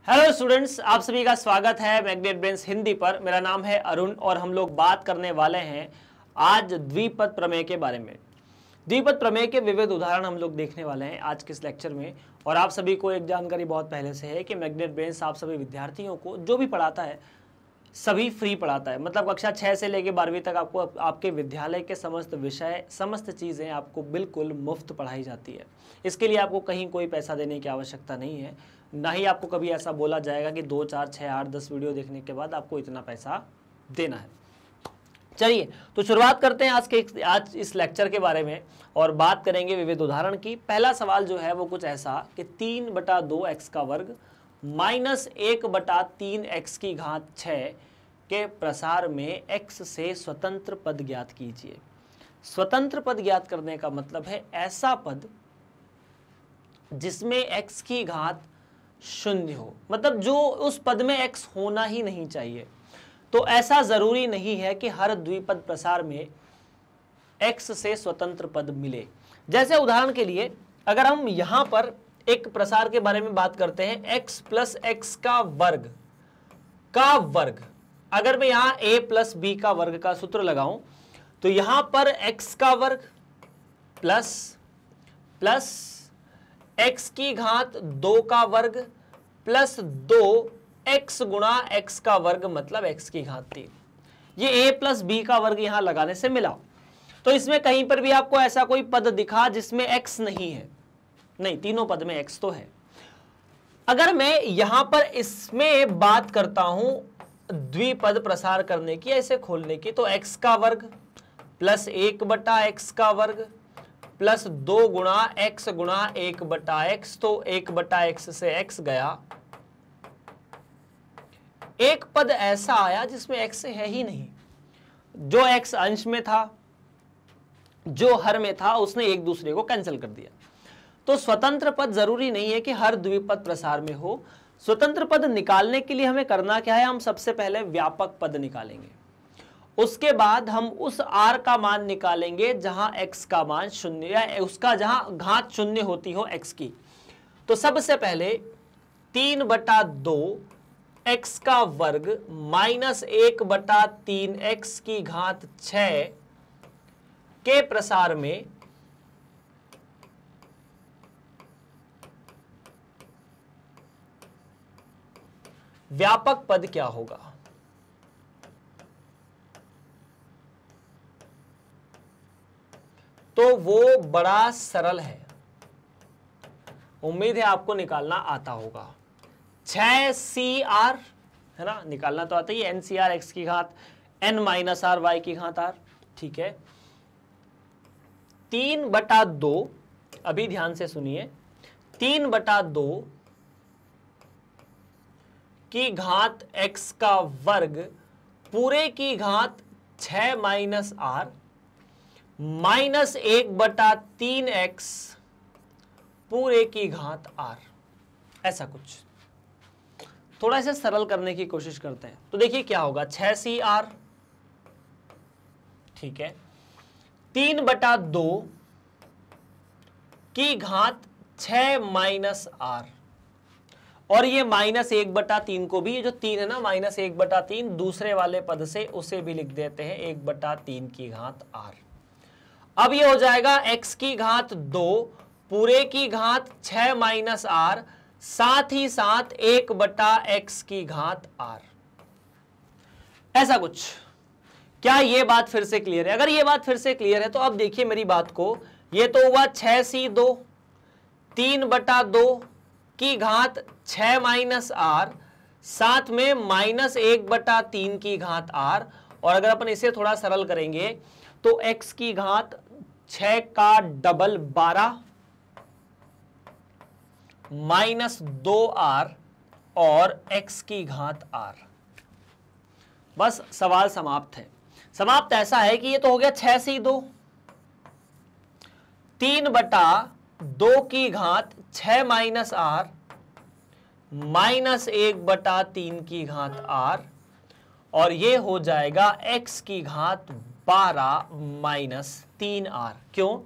Hello students, आप सभी का स्वागत है मैग्नेट ब्रेन्स हिंदी पर। मेरा नाम है अरुण और हम लोग बात करने वाले हैं आज द्विपद प्रमेय के बारे में। द्विपद प्रमेय के विविध उदाहरण हम लोग देखने वाले हैं आज के इस लेक्चर में। और आप सभी को एक जानकारी बहुत पहले से है कि मैग्नेट ब्रेन्स आप सभी विद्यार्थियों को जो भी पढ़ाता है सभी फ्री पढ़ाता है। मतलब कक्षा 6 से लेकर 12वीं तक आपको आपके विद्यालय के समस्त विषय समस्त चीज़ें आपको बिल्कुल मुफ्त पढ़ाई जाती है। इसके लिए आपको कहीं कोई पैसा देने की आवश्यकता नहीं है, ना ही आपको कभी ऐसा बोला जाएगा कि 2, 4, 6, 8, 10 वीडियो देखने के बाद आपको इतना पैसा देना है। चलिए तो शुरुआत करते हैं आज इस लेक्चर के बारे में और बात करेंगे विविध उदाहरण की। पहला सवाल जो है वो कुछ ऐसा कि 3/2x का वर्ग माइनस 1/3x की घात 6 के प्रसार में x से स्वतंत्र पद ज्ञात कीजिए। स्वतंत्र पद ज्ञात करने का मतलब है ऐसा पद जिसमें x की घात 0 हो, मतलब जो उस पद में x होना ही नहीं चाहिए। तो ऐसा जरूरी नहीं है कि हर द्विपद प्रसार में x से स्वतंत्र पद मिले। जैसे उदाहरण के लिए अगर हम यहां पर एक प्रसार के बारे में बात करते हैं x प्लस x का वर्ग, अगर मैं यहां a प्लस b का वर्ग का सूत्र लगाऊं तो यहां पर x का वर्ग प्लस x की घात 2 का वर्ग प्लस 2x गुणा x का वर्ग मतलब x की घात 3। ये a प्लस b का वर्ग यहां लगाने से मिला। तो इसमें कहीं पर भी आपको ऐसा कोई पद दिखा जिसमें x नहीं है? नहीं, तीनों पद में x तो है। अगर मैं यहां पर इसमें बात करता हूं द्विपद प्रसार करने की, ऐसे खोलने की, तो x का वर्ग प्लस 1/x का वर्ग प्लस 2 गुणा x गुणा 1/x, तो 1/x से x गया। एक पद ऐसा आया जिसमें x है ही नहीं। जो x अंश में था, जो हर में था, उसने एक दूसरे को कैंसिल कर दिया। तो स्वतंत्र पद जरूरी नहीं है कि हर द्विपद प्रसार में हो। स्वतंत्र पद निकालने के लिए हमें करना क्या है? हम सबसे पहले व्यापक पद निकालेंगे, उसके बाद हम उस r का मान निकालेंगे जहां x का मान 0 या उसका जहां घात 0 होती हो x की। तो सबसे पहले 3/2 x का वर्ग माइनस 1/3x की घात 6 के प्रसार में व्यापक पद क्या होगा? तो वो बड़ा सरल है, उम्मीद है आपको निकालना आता होगा। 6CR है ना, निकालना तो आता ही है। NCR x की घात n माइनस r y की घात r, ठीक है। 3/2, अभी ध्यान से सुनिए, 3/2 की घात x का वर्ग पूरे की घात 6 माइनस r माइनस 1/3x पूरे की घात r, ऐसा कुछ। थोड़ा सा सरल करने की कोशिश करते हैं। तो देखिए क्या होगा, 6CR, ठीक है, 3/2 की घात 6 माइनस r, और ये माइनस 1/3 को भी, ये जो 3 है ना, माइनस 1/3 दूसरे वाले पद से उसे भी लिख देते हैं 1/3 की घात r। अब ये हो जाएगा x की घात 2 पूरे की घात 6 माइनस r, साथ ही साथ 1/x की घात r, ऐसा कुछ। क्या ये बात फिर से क्लियर है? अगर ये बात फिर से क्लियर है तो अब देखिए मेरी बात को, ये तो हुआ 6C2 3/2 की घात 6 माइनस r, साथ में माइनस 1/3 की घात r, और अगर अपन इसे थोड़ा सरल करेंगे तो x की घात 6 का डबल 12 माइनस 2r और x की घात r। बस सवाल समाप्त है। समाप्त ऐसा है कि ये तो हो गया 6C2 3/2 की घात 6 माइनस r माइनस 1/3 की घात r, और ये हो जाएगा x की घात 12 माइनस 3r। क्यों?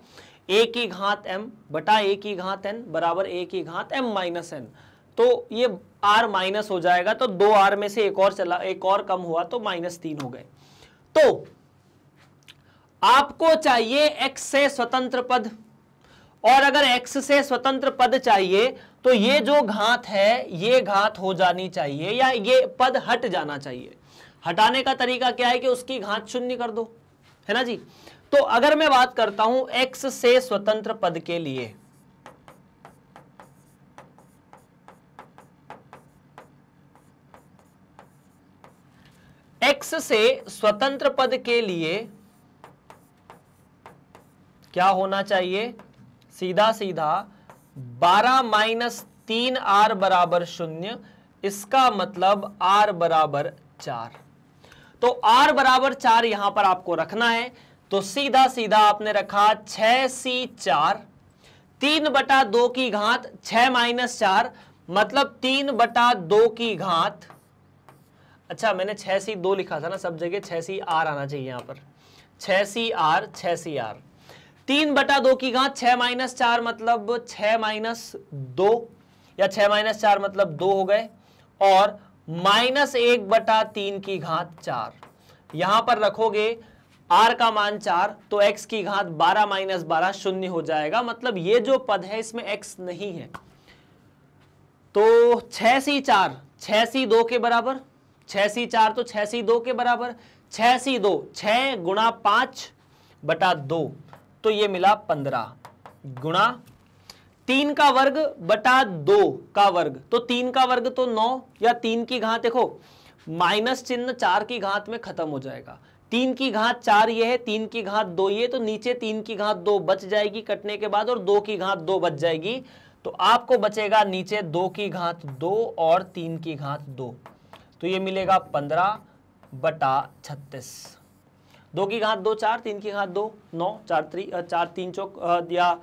a की घात m बटा a की घात n बराबर a की घात m माइनस n। तो ये r माइनस हो जाएगा, तो 2r में से एक और कम हुआ तो -3 हो गए। तो आपको चाहिए x से स्वतंत्र पद, और अगर x से स्वतंत्र पद चाहिए तो ये जो घात है ये घात हो जानी चाहिए, या ये पद हट जाना चाहिए। हटाने का तरीका क्या है कि उसकी घात शून्य कर दो, है ना जी। तो अगर मैं बात करता हूं x से स्वतंत्र पद के लिए, x से स्वतंत्र पद के लिए क्या होना चाहिए, सीधा सीधा 12 माइनस 3r बराबर 0, इसका मतलब r बराबर 4। तो r बराबर 4 यहां पर आपको रखना है, तो सीधा सीधा आपने रखा 6c4, 3/2 की घात 6 माइनस 4 मतलब 3/2 की घात, अच्छा मैंने 6c2 लिखा था ना, सब जगह 6cr आना चाहिए यहां पर, 6cr 3/2 की घात 6 माइनस 4 मतलब 6 माइनस 2, या 6 माइनस 4 मतलब 2 हो गए, और -1/3 की घात 4। यहां पर रखोगे r का मान 4, तो x की घात 12 माइनस 12 0 हो जाएगा, मतलब ये जो पद है इसमें x नहीं है। तो 6c4 6c2 के बराबर, 6c4 तो 6c2 के बराबर, 6c2 6 गुणा 5/2, तो ये मिला 15 गुणा 3 का वर्ग बटा 2 का वर्ग, तो 3 का वर्ग तो 9, या 3 की घात देखो माइनस चिन्ह 4 की घात में खत्म हो जाएगा, 3 की घात 4 ये है, 3 की घात 2 ये, तो नीचे 3 की घात 2 बच जाएगी कटने के बाद, और 2 की घात 2 बच जाएगी, तो आपको बचेगा नीचे 2 की घात 2 और 3 की घात 2, तो ये मिलेगा 15/36। 2 की घात 2 4, 3 की घात 2 9, 4 3 चौक या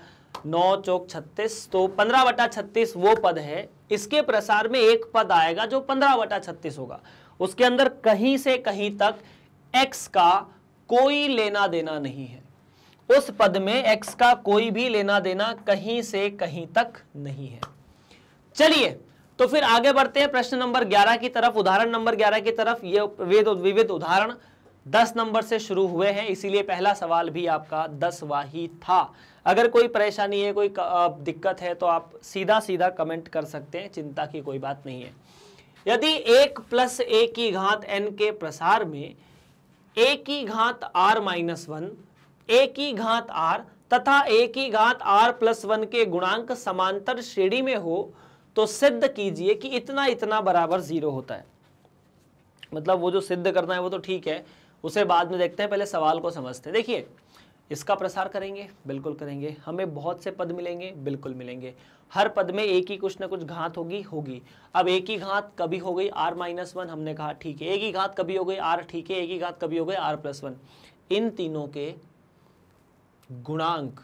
9 चौक 36, तो 15/36 वो पद है। इसके प्रसार में एक पद आएगा जो 15/36 होगा, उसके अंदर कहीं से कहीं तक x का कोई लेना देना नहीं है, उस पद में x का कोई भी लेना देना कहीं से कहीं तक नहीं है। चलिए तो फिर आगे बढ़ते हैं प्रश्न नंबर 11 की तरफ, उदाहरण नंबर 11 की तरफ। ये विविध उदाहरण 10 नंबर से शुरू हुए हैं, इसीलिए पहला सवाल भी आपका 10वां ही था। अगर कोई परेशानी है, कोई दिक्कत है, तो आप सीधा सीधा कमेंट कर सकते हैं, चिंता की कोई बात नहीं है। यदि 1 + a की घात n के प्रसार में a की घात r - 1, a की घात r तथा a की घात r + 1 के गुणांक समांतर श्रेणी में हो, तो सिद्ध कीजिए कि इतना इतना बराबर 0 होता है। मतलब वो जो सिद्ध करना है वो तो ठीक है, उसे बाद में देखते हैं, पहले सवाल को समझते हैं। देखिए इसका प्रसार करेंगे, बिल्कुल करेंगे, हमें बहुत से पद मिलेंगे, बिल्कुल मिलेंगे, हर पद में एक ही कुछ ना कुछ घात होगी। अब एक ही घात कभी हो गई r - 1, हमने कहा ठीक है, एक ही घात कभी हो गई r, ठीक है, एक ही घात कभी हो गई r + 1। इन तीनों के गुणांक,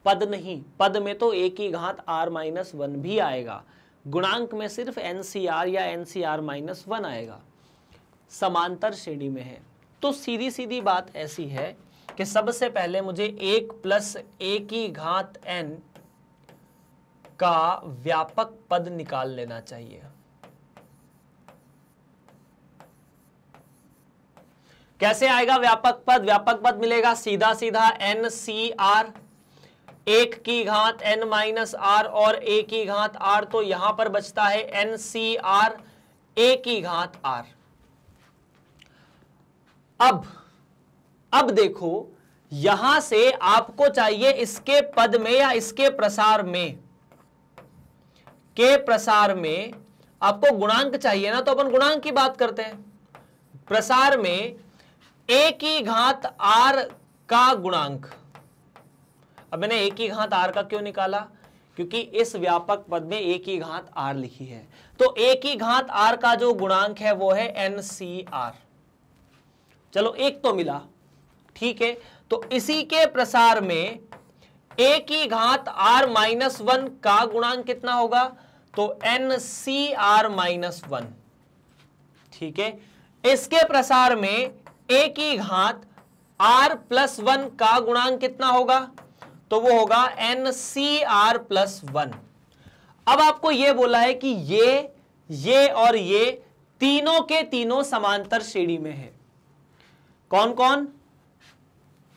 पद नहीं, पद में तो एक ही घात r - 1 भी आएगा, गुणांक में सिर्फ NCR या NCR - 1 आएगा, समांतर श्रेणी में है। तो सीधी सीधी बात ऐसी है कि सबसे पहले मुझे 1 + a की घात n का व्यापक पद निकाल लेना चाहिए। कैसे आएगा व्यापक पद? व्यापक पद मिलेगा सीधा सीधा NCR, 1 की घात n - r और a की घात r, तो यहां पर बचता है NCR a की घात r। अब देखो यहां से आपको चाहिए इसके पद में या इसके प्रसार में, के प्रसार में आपको गुणांक चाहिए ना, तो अपन गुणांक की बात करते हैं। प्रसार में a की घात r का गुणांक, अब मैंने a की घात r का क्यों निकाला? क्योंकि इस व्यापक पद में a की घात r लिखी है, तो a की घात r का जो गुणांक है वो है NCR। चलो एक तो मिला, ठीक है, तो इसी के प्रसार में a की घात r - 1 का गुणांक कितना होगा? तो NCR - 1, ठीक है। इसके प्रसार में a की घात r + 1 का गुणांक कितना होगा? तो वो होगा NCR + 1। अब आपको यह बोला है कि ये और ये तीनों के तीनों समांतर श्रेणी में है। कौन कौन?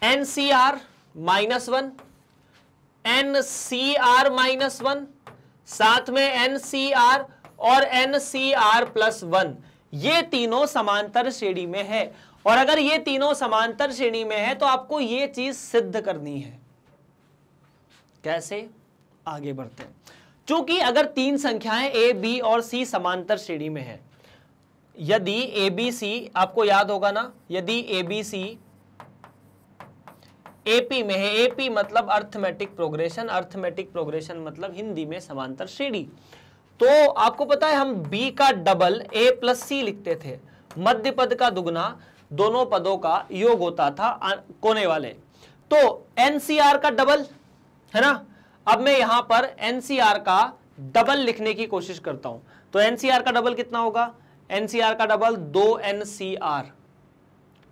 NCR -1, NCR -1, साथ में NCR और NCR+1, ये तीनों समांतर श्रेणी में है। और अगर ये तीनों समांतर श्रेणी में है तो आपको ये चीज सिद्ध करनी है। कैसे? आगे बढ़ते हैं। चूंकि अगर तीन संख्याएं A, B और C समांतर श्रेणी में है, यदि ABC, आपको याद होगा ना, यदि ABC AP में है, AP मतलब अर्थमेटिक प्रोग्रेशन, अर्थमेटिक प्रोग्रेशन मतलब हिंदी में समांतर श्रेणी, तो आपको पता है हम B का डबल A+C लिखते थे, मध्य पद का दुगना, दोनों पदों का योग होता था कोने वाले। तो NCR का डबल है ना। अब मैं यहां पर NCR का डबल लिखने की कोशिश करता हूं, तो NCR का डबल कितना होगा? NCR का डबल 2NCR,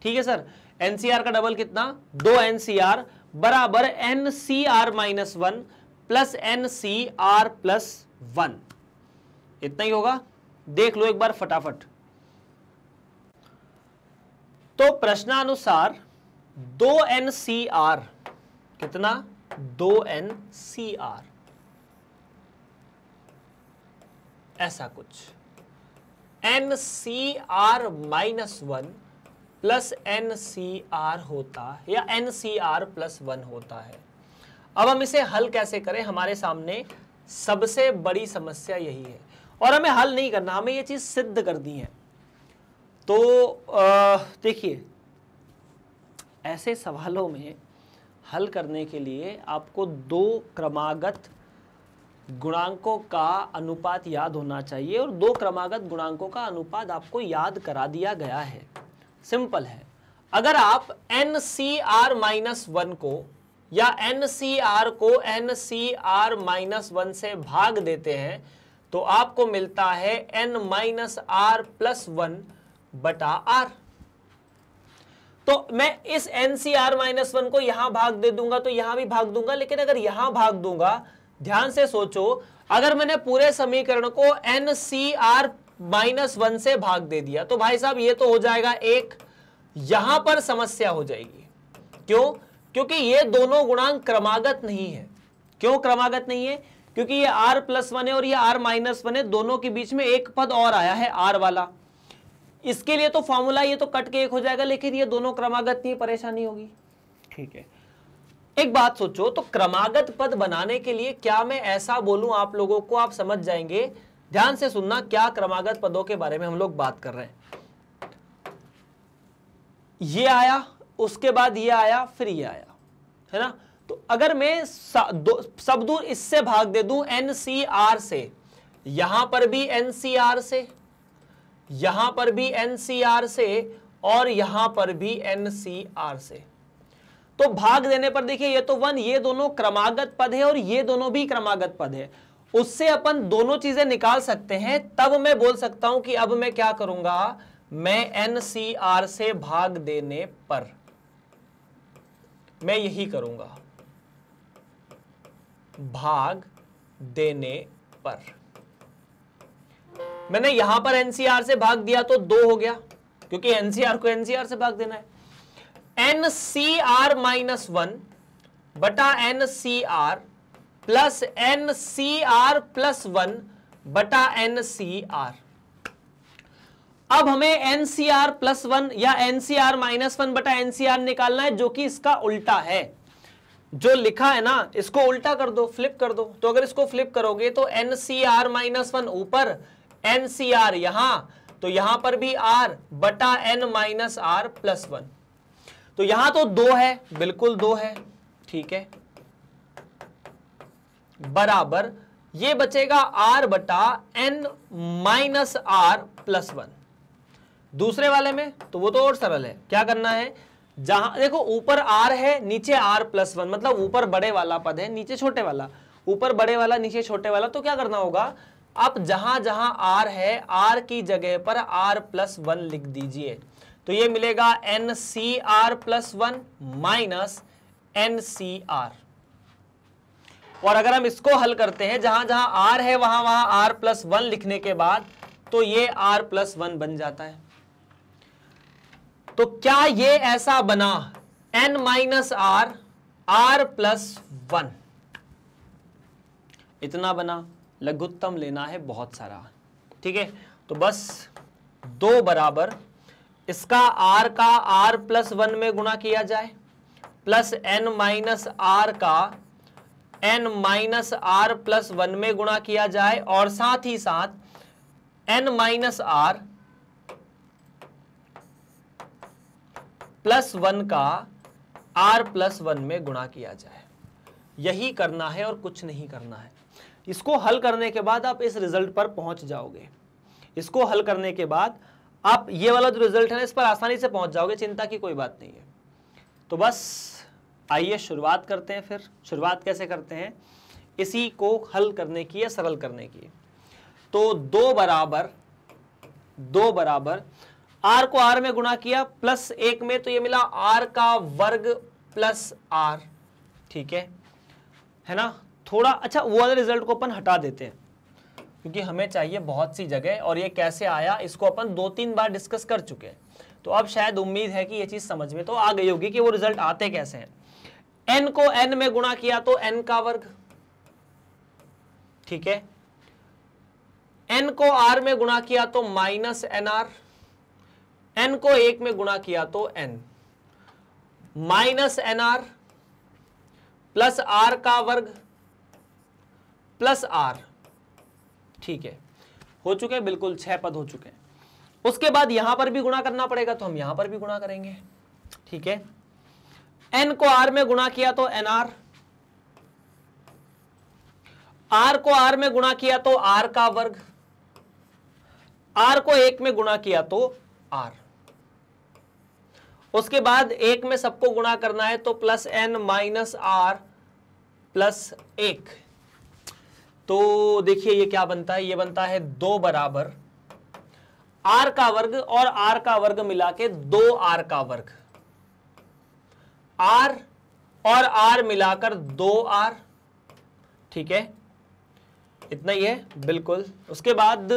ठीक है सर। NCR का डबल कितना? 2NCR बराबर NCR-1 प्लस NCR+1, इतना ही होगा। देख लो एक बार फटाफट। तो प्रश्नानुसार 2NCR कितना? 2NCR, ऐसा कुछ। NCR-1 प्लस NCR होता है या NCR+1 होता है। अब हम इसे हल कैसे करें? हमारे सामने सबसे बड़ी समस्या यही है, और हमें हल नहीं करना, हमें ये चीज सिद्ध करनी है। तो देखिए, ऐसे सवालों में हल करने के लिए आपको दो क्रमागत गुणांकों का अनुपात याद होना चाहिए, और दो क्रमागत गुणांकों का अनुपात आपको याद करा दिया गया है। सिंपल है। अगर आप NCR-1 को या NCR को NCR-1 से भाग देते हैं तो आपको मिलता है N-R+1 बटा R। तो मैं इस NCR-1 को यहां भाग दे दूंगा तो यहां भी भाग दूंगा, लेकिन अगर यहां भाग दूंगा, ध्यान से सोचो, अगर मैंने पूरे समीकरण को NCR-1 से भाग दे दिया तो भाई साहब ये तो हो जाएगा एक, यहां पर समस्या हो जाएगी। क्यों? क्योंकि ये दोनों गुणांक क्रमागत नहीं है। क्यों क्रमागत नहीं है? क्योंकि ये R+1 है और ये R-1 है, दोनों के बीच में एक पद और आया है R वाला। इसके लिए तो फॉर्मूला ये तो कट के एक हो जाएगा, लेकिन ये दोनों क्रमागत नहीं, परेशानी होगी। ठीक है, एक बात सोचो, तो क्रमागत पद बनाने के लिए क्या मैं ऐसा बोलूं आप लोगों को, आप समझ जाएंगे। ध्यान से सुनना, क्या क्रमागत पदों के बारे में हम लोग बात कर रहे हैं। ये आया, उसके बाद ये आया, फिर ये आया, है ना। तो अगर मैं सब दूर इससे भाग दे दूं NCR से, यहां पर भी NCR से, यहां पर भी NCR से, और यहां पर भी NCR से, तो भाग देने पर देखिए ये तो 1, ये दोनों क्रमागत पद है और ये दोनों भी क्रमागत पद है। उससे अपन दोनों चीजें निकाल सकते हैं। तब मैं बोल सकता हूं कि अब मैं क्या करूंगा, मैं NCR से भाग देने पर मैं यही करूंगा, भाग देने पर। मैंने यहां पर NCR से भाग दिया तो 2 हो गया, क्योंकि NCR को NCR से भाग देना है। NCR-1 बटा NCR प्लस NCR+1 बटा NCR। अब हमें NCR+1 या NCR-1 बटा NCR निकालना है, जो कि इसका उल्टा है। जो लिखा है ना, इसको उल्टा कर दो, फ्लिप कर दो। तो अगर इसको फ्लिप करोगे तो NCR-1 ऊपर, NCR यहां, तो यहां पर भी R बटा N-R+1। तो यहां तो 2 है, बिल्कुल 2 है, ठीक है, बराबर ये बचेगा R बटा N-R+1। दूसरे वाले में तो वो तो और सरल है। क्या करना है, जहां देखो ऊपर R है, नीचे R+1, मतलब ऊपर बड़े वाला पद है, नीचे छोटे वाला, ऊपर बड़े वाला, नीचे छोटे वाला। तो क्या करना होगा, आप जहां जहां R है, R की जगह पर R+1 लिख दीजिए। तो ये मिलेगा NCR+1 माइनस NCR। और अगर हम इसको हल करते हैं, जहां जहां r है वहां वहां r+1 लिखने के बाद, तो ये r+1 बन जाता है। तो क्या ये ऐसा बना n - r+1, इतना बना। लघुत्तम लेना है बहुत सारा, ठीक है। तो बस 2 बराबर इसका r का r+1 में गुणा किया जाए, प्लस n - r का n - r+1 में गुणा किया जाए, और साथ ही साथ n - r+1 का r+1 में गुणा किया जाए। यही करना है और कुछ नहीं करना है। इसको हल करने के बाद आप इस रिजल्ट पर पहुंच जाओगे। इसको हल करने के बाद आप ये वाला जो रिजल्ट है ना, इस पर आसानी से पहुंच जाओगे, चिंता की कोई बात नहीं है। तो बस आइए शुरुआत करते हैं। फिर शुरुआत कैसे करते हैं, इसी को हल करने की या सरल करने की। तो 2 बराबर r को r में गुणा किया प्लस 1 में, तो ये मिला r का वर्ग प्लस r, ठीक है ना। थोड़ा अच्छा वो वाले रिजल्ट को अपन हटा देते हैं, क्योंकि हमें चाहिए बहुत सी जगह, और ये कैसे आया इसको अपन 2-3 बार डिस्कस कर चुके हैं। तो अब शायद उम्मीद है कि ये चीज समझ में तो आ गई होगी कि वो रिजल्ट आते कैसे हैं। n को n में गुणा किया तो n का वर्ग, ठीक है। n को r में गुणा किया तो -nr, n को 1 में गुणा किया तो n, -nr प्लस r का वर्ग प्लस r, ठीक है। हो चुके हैं, बिल्कुल 6 पद हो चुके हैं। उसके बाद यहां पर भी गुणा करना पड़ेगा, तो हम यहां पर भी गुणा करेंगे, ठीक है। n को r में गुणा किया तो nr, r को r में गुणा किया तो r का वर्ग, r को 1 में गुणा किया तो r। उसके बाद 1 में सबको गुणा करना है, तो प्लस n - r प्लस 1। तो देखिए ये क्या बनता है, ये बनता है 2 बराबर r का वर्ग और r का वर्ग मिला के 2r का वर्ग, r और r मिलाकर 2r, ठीक है। इतना ही है, बिल्कुल। उसके बाद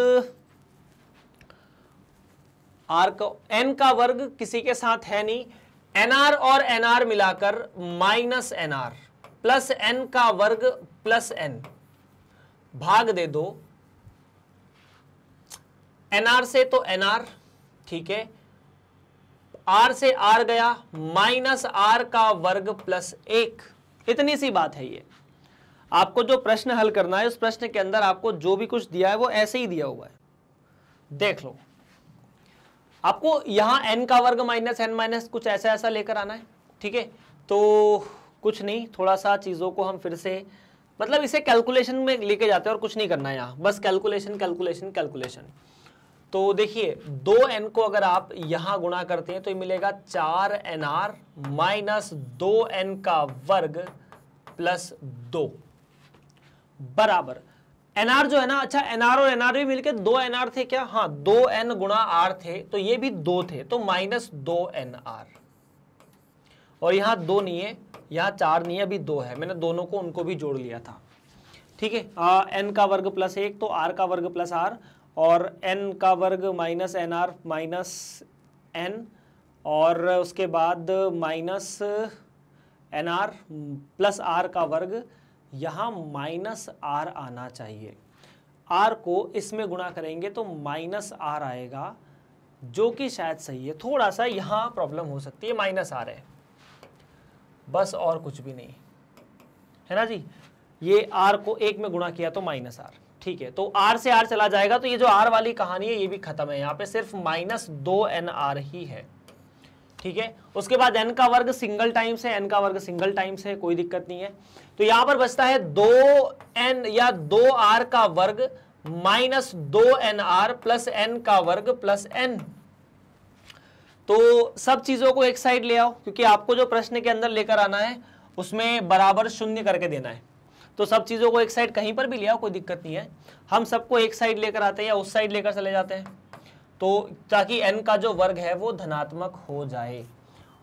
r का n का वर्ग किसी के साथ है नहीं, nr और nr मिलाकर -nr प्लस n का वर्ग प्लस n, भाग दे दो nr से तो nr, ठीक है। r से r गया, -r का वर्ग प्लस 1। इतनी सी बात है ये। आपको जो प्रश्न हल करना है, उस प्रश्न के अंदर आपको जो भी कुछ दिया है वो ऐसे ही दिया हुआ है, देख लो। आपको यहां n का वर्ग -n- कुछ ऐसा लेकर आना है, ठीक है। तो कुछ नहीं, थोड़ा सा चीजों को हम फिर से, मतलब इसे कैलकुलेशन में लेके जाते हैं और कुछ नहीं करना है यहाँ, बस कैलकुलेशन। तो देखिए 2n को अगर आप यहां गुणा करते हैं तो ये मिलेगा 4nr माइनस 2n का वर्ग प्लस 2 बराबर nr जो है ना, अच्छा nr और nr भी मिलकर 2nr थे क्या? हाँ, 2n गुणा r थे, तो ये भी 2 थे, तो -2nr। और यहां 2 नहीं है, यहां 4 नहीं है, अभी 2 है, मैंने दोनों को उनको भी जोड़ लिया था, ठीक है। n का वर्ग प्लस 1 तो r का वर्ग प्लस r, और n का वर्ग -nr माइनस n, और उसके बाद -nr प्लस r का वर्ग, यहाँ -r आना चाहिए। r को इसमें गुणा करेंगे तो -r आएगा, जो कि शायद सही है। थोड़ा सा यहाँ प्रॉब्लम हो सकती है, -r है बस, और कुछ भी नहीं है ना जी। ये r को 1 में गुणा किया तो -r, ठीक है। तो r से r चला जाएगा, तो ये जो r वाली कहानी है ये भी खत्म है, यहाँ पे सिर्फ -2nr ही है, ठीक है। उसके बाद n का वर्ग सिंगल टाइम्स है, n का वर्ग सिंगल टाइम्स है, कोई दिक्कत नहीं है। तो यहां पर बचता है 2n या 2r का वर्ग -2nr प्लस n का वर्ग प्लस n। तो सब चीजों को एक साइड ले आओ, क्योंकि आपको जो प्रश्न के अंदर लेकर आना है उसमें बराबर शून्य करके देना है। तो सब चीजों को एक साइड कहीं पर भी ले आओ, कोई दिक्कत नहीं है। हम सबको एक साइड लेकर आते हैं या उस साइड लेकर चले जाते हैं, तो ताकि n का जो वर्ग है वो धनात्मक हो जाए।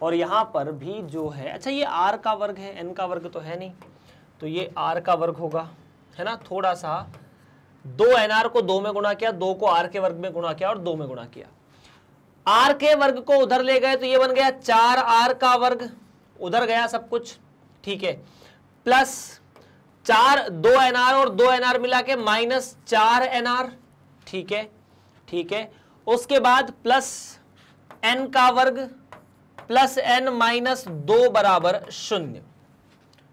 और यहाँ पर भी जो है, अच्छा ये r का वर्ग है, n का वर्ग तो है नहीं, तो ये r का वर्ग होगा, है ना। थोड़ा सा 2 nr को 2 में गुणा किया, 2 को r के वर्ग में गुणा किया और 2 में गुणा किया। r के वर्ग को उधर ले गए तो ये बन गया 4r का वर्ग, उधर गया सब कुछ, ठीक है। प्लस 2 nr और 2 nr मिला के माइनस 4 nr, ठीक है, ठीक है। उसके बाद प्लस n का वर्ग प्लस n माइनस 2 बराबर 0।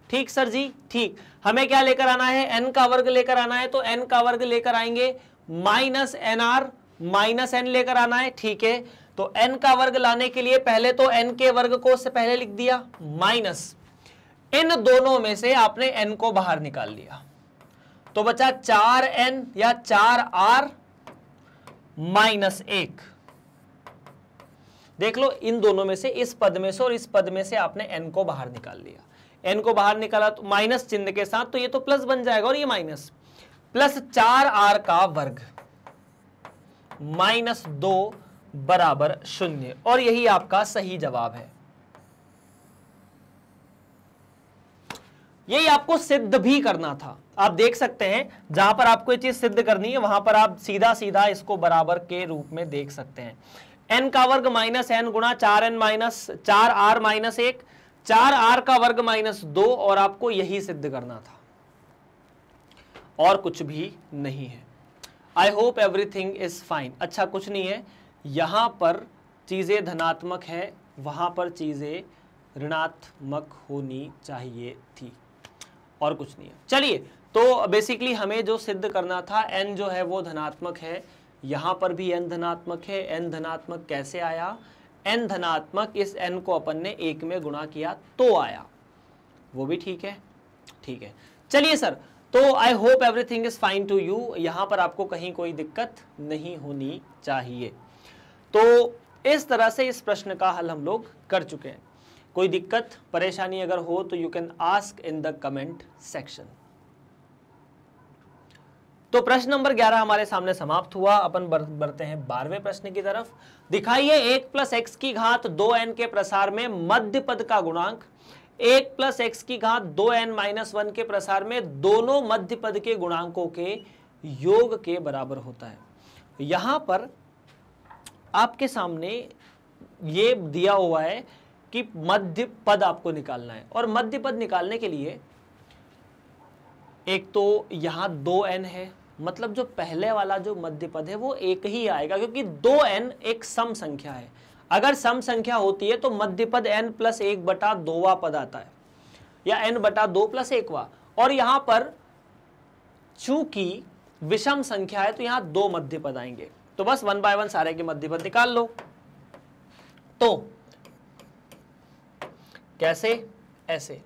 ठीक सर जी, ठीक। हमें क्या लेकर आना है, n का वर्ग लेकर आना है, तो n का वर्ग लेकर आएंगे माइनस nr माइनस n लेकर आना है, ठीक है। तो n का वर्ग लाने के लिए पहले तो n के वर्ग को उससे पहले लिख दिया, माइनस इन दोनों में से आपने n को बाहर निकाल लिया, तो बचा 4n या 4r माइनस 1। देख लो, इन दोनों में से, इस पद में से और इस पद में से आपने n को बाहर निकाल लिया। n को बाहर निकाला तो माइनस चिन्ह के साथ, तो ये तो प्लस बन जाएगा और ये माइनस, प्लस 4r का वर्ग माइनस 2 बराबर 0, और यही आपका सही जवाब है। यही आपको सिद्ध भी करना था। आप देख सकते हैं, जहां पर आपको ये चीज सिद्ध करनी है वहां पर आप सीधा सीधा इसको बराबर के रूप में देख सकते हैं। n का वर्ग माइनस n गुणा 4n minus 4r minus 1, 4r का वर्ग माइनस 2, और आपको यही सिद्ध करना था, और कुछ भी नहीं है। आई होप एवरीथिंग इज फाइन। अच्छा, कुछ नहीं है, यहां पर चीजें धनात्मक है, वहां पर चीजें ऋणात्मक होनी चाहिए थी, और कुछ नहीं है। चलिए, तो बेसिकली हमें जो सिद्ध करना था, n जो है वो धनात्मक है, यहां पर भी n धनात्मक है। n धनात्मक कैसे आया, n धनात्मक, इस n को अपन ने 1 में गुणा किया तो आया, वो भी ठीक है, ठीक है। चलिए सर, तो I hope everything is fine to you, यहां पर आपको कहीं कोई दिक्कत नहीं होनी चाहिए। तो इस तरह से इस प्रश्न का हल हम लोग कर चुके हैं। कोई दिक्कत परेशानी अगर हो तो you can ask in the comment section. तो प्रश्न नंबर 11 हमारे सामने समाप्त हुआ। अपन बढ़ते हैं 12वें प्रश्न की तरफ। दिखाइए 1 प्लस एक्स की घात 2n के प्रसार में मध्य पद का गुणांक 1 प्लस एक्स की घात 2n माइनस 1 के प्रसार में दोनों मध्य पद के गुणांकों के योग के बराबर होता है। यहां पर आपके सामने ये दिया हुआ है कि मध्य पद आपको निकालना है, और मध्य पद निकालने के लिए एक तो यहां 2n है, मतलब जो पहले वाला जो मध्य पद है वो एक ही आएगा, क्योंकि 2n एक सम संख्या है। अगर सम संख्या होती है तो मध्य पद n प्लस 1 बटा 2वां पद आता है, या n बटा 2 प्लस 1वां, और यहां पर चूंकि विषम संख्या है तो यहां 2 मध्य पद आएंगे। तो बस 1 बाय 1 सारे के मध्य पद निकाल लो। तो कैसे, ऐसे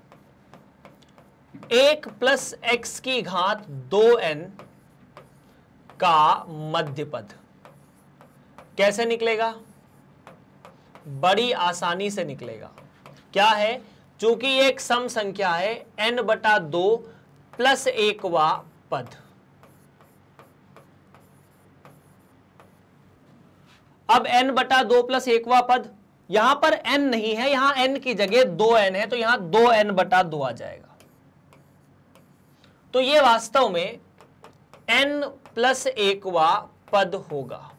1 प्लस एक्स की घात 2n का मध्य पद कैसे निकलेगा, बड़ी आसानी से निकलेगा। क्या है, चूंकि एक सम संख्या है, n बटा 2 प्लस 1वां पद। अब n बटा 2 प्लस 1वां पद, यहां पर n नहीं है, यहां n की जगह 2n है, तो यहां 2n बटा 2 आ जाएगा। तो ये वास्तव में n प्लस 1वां पद होगा।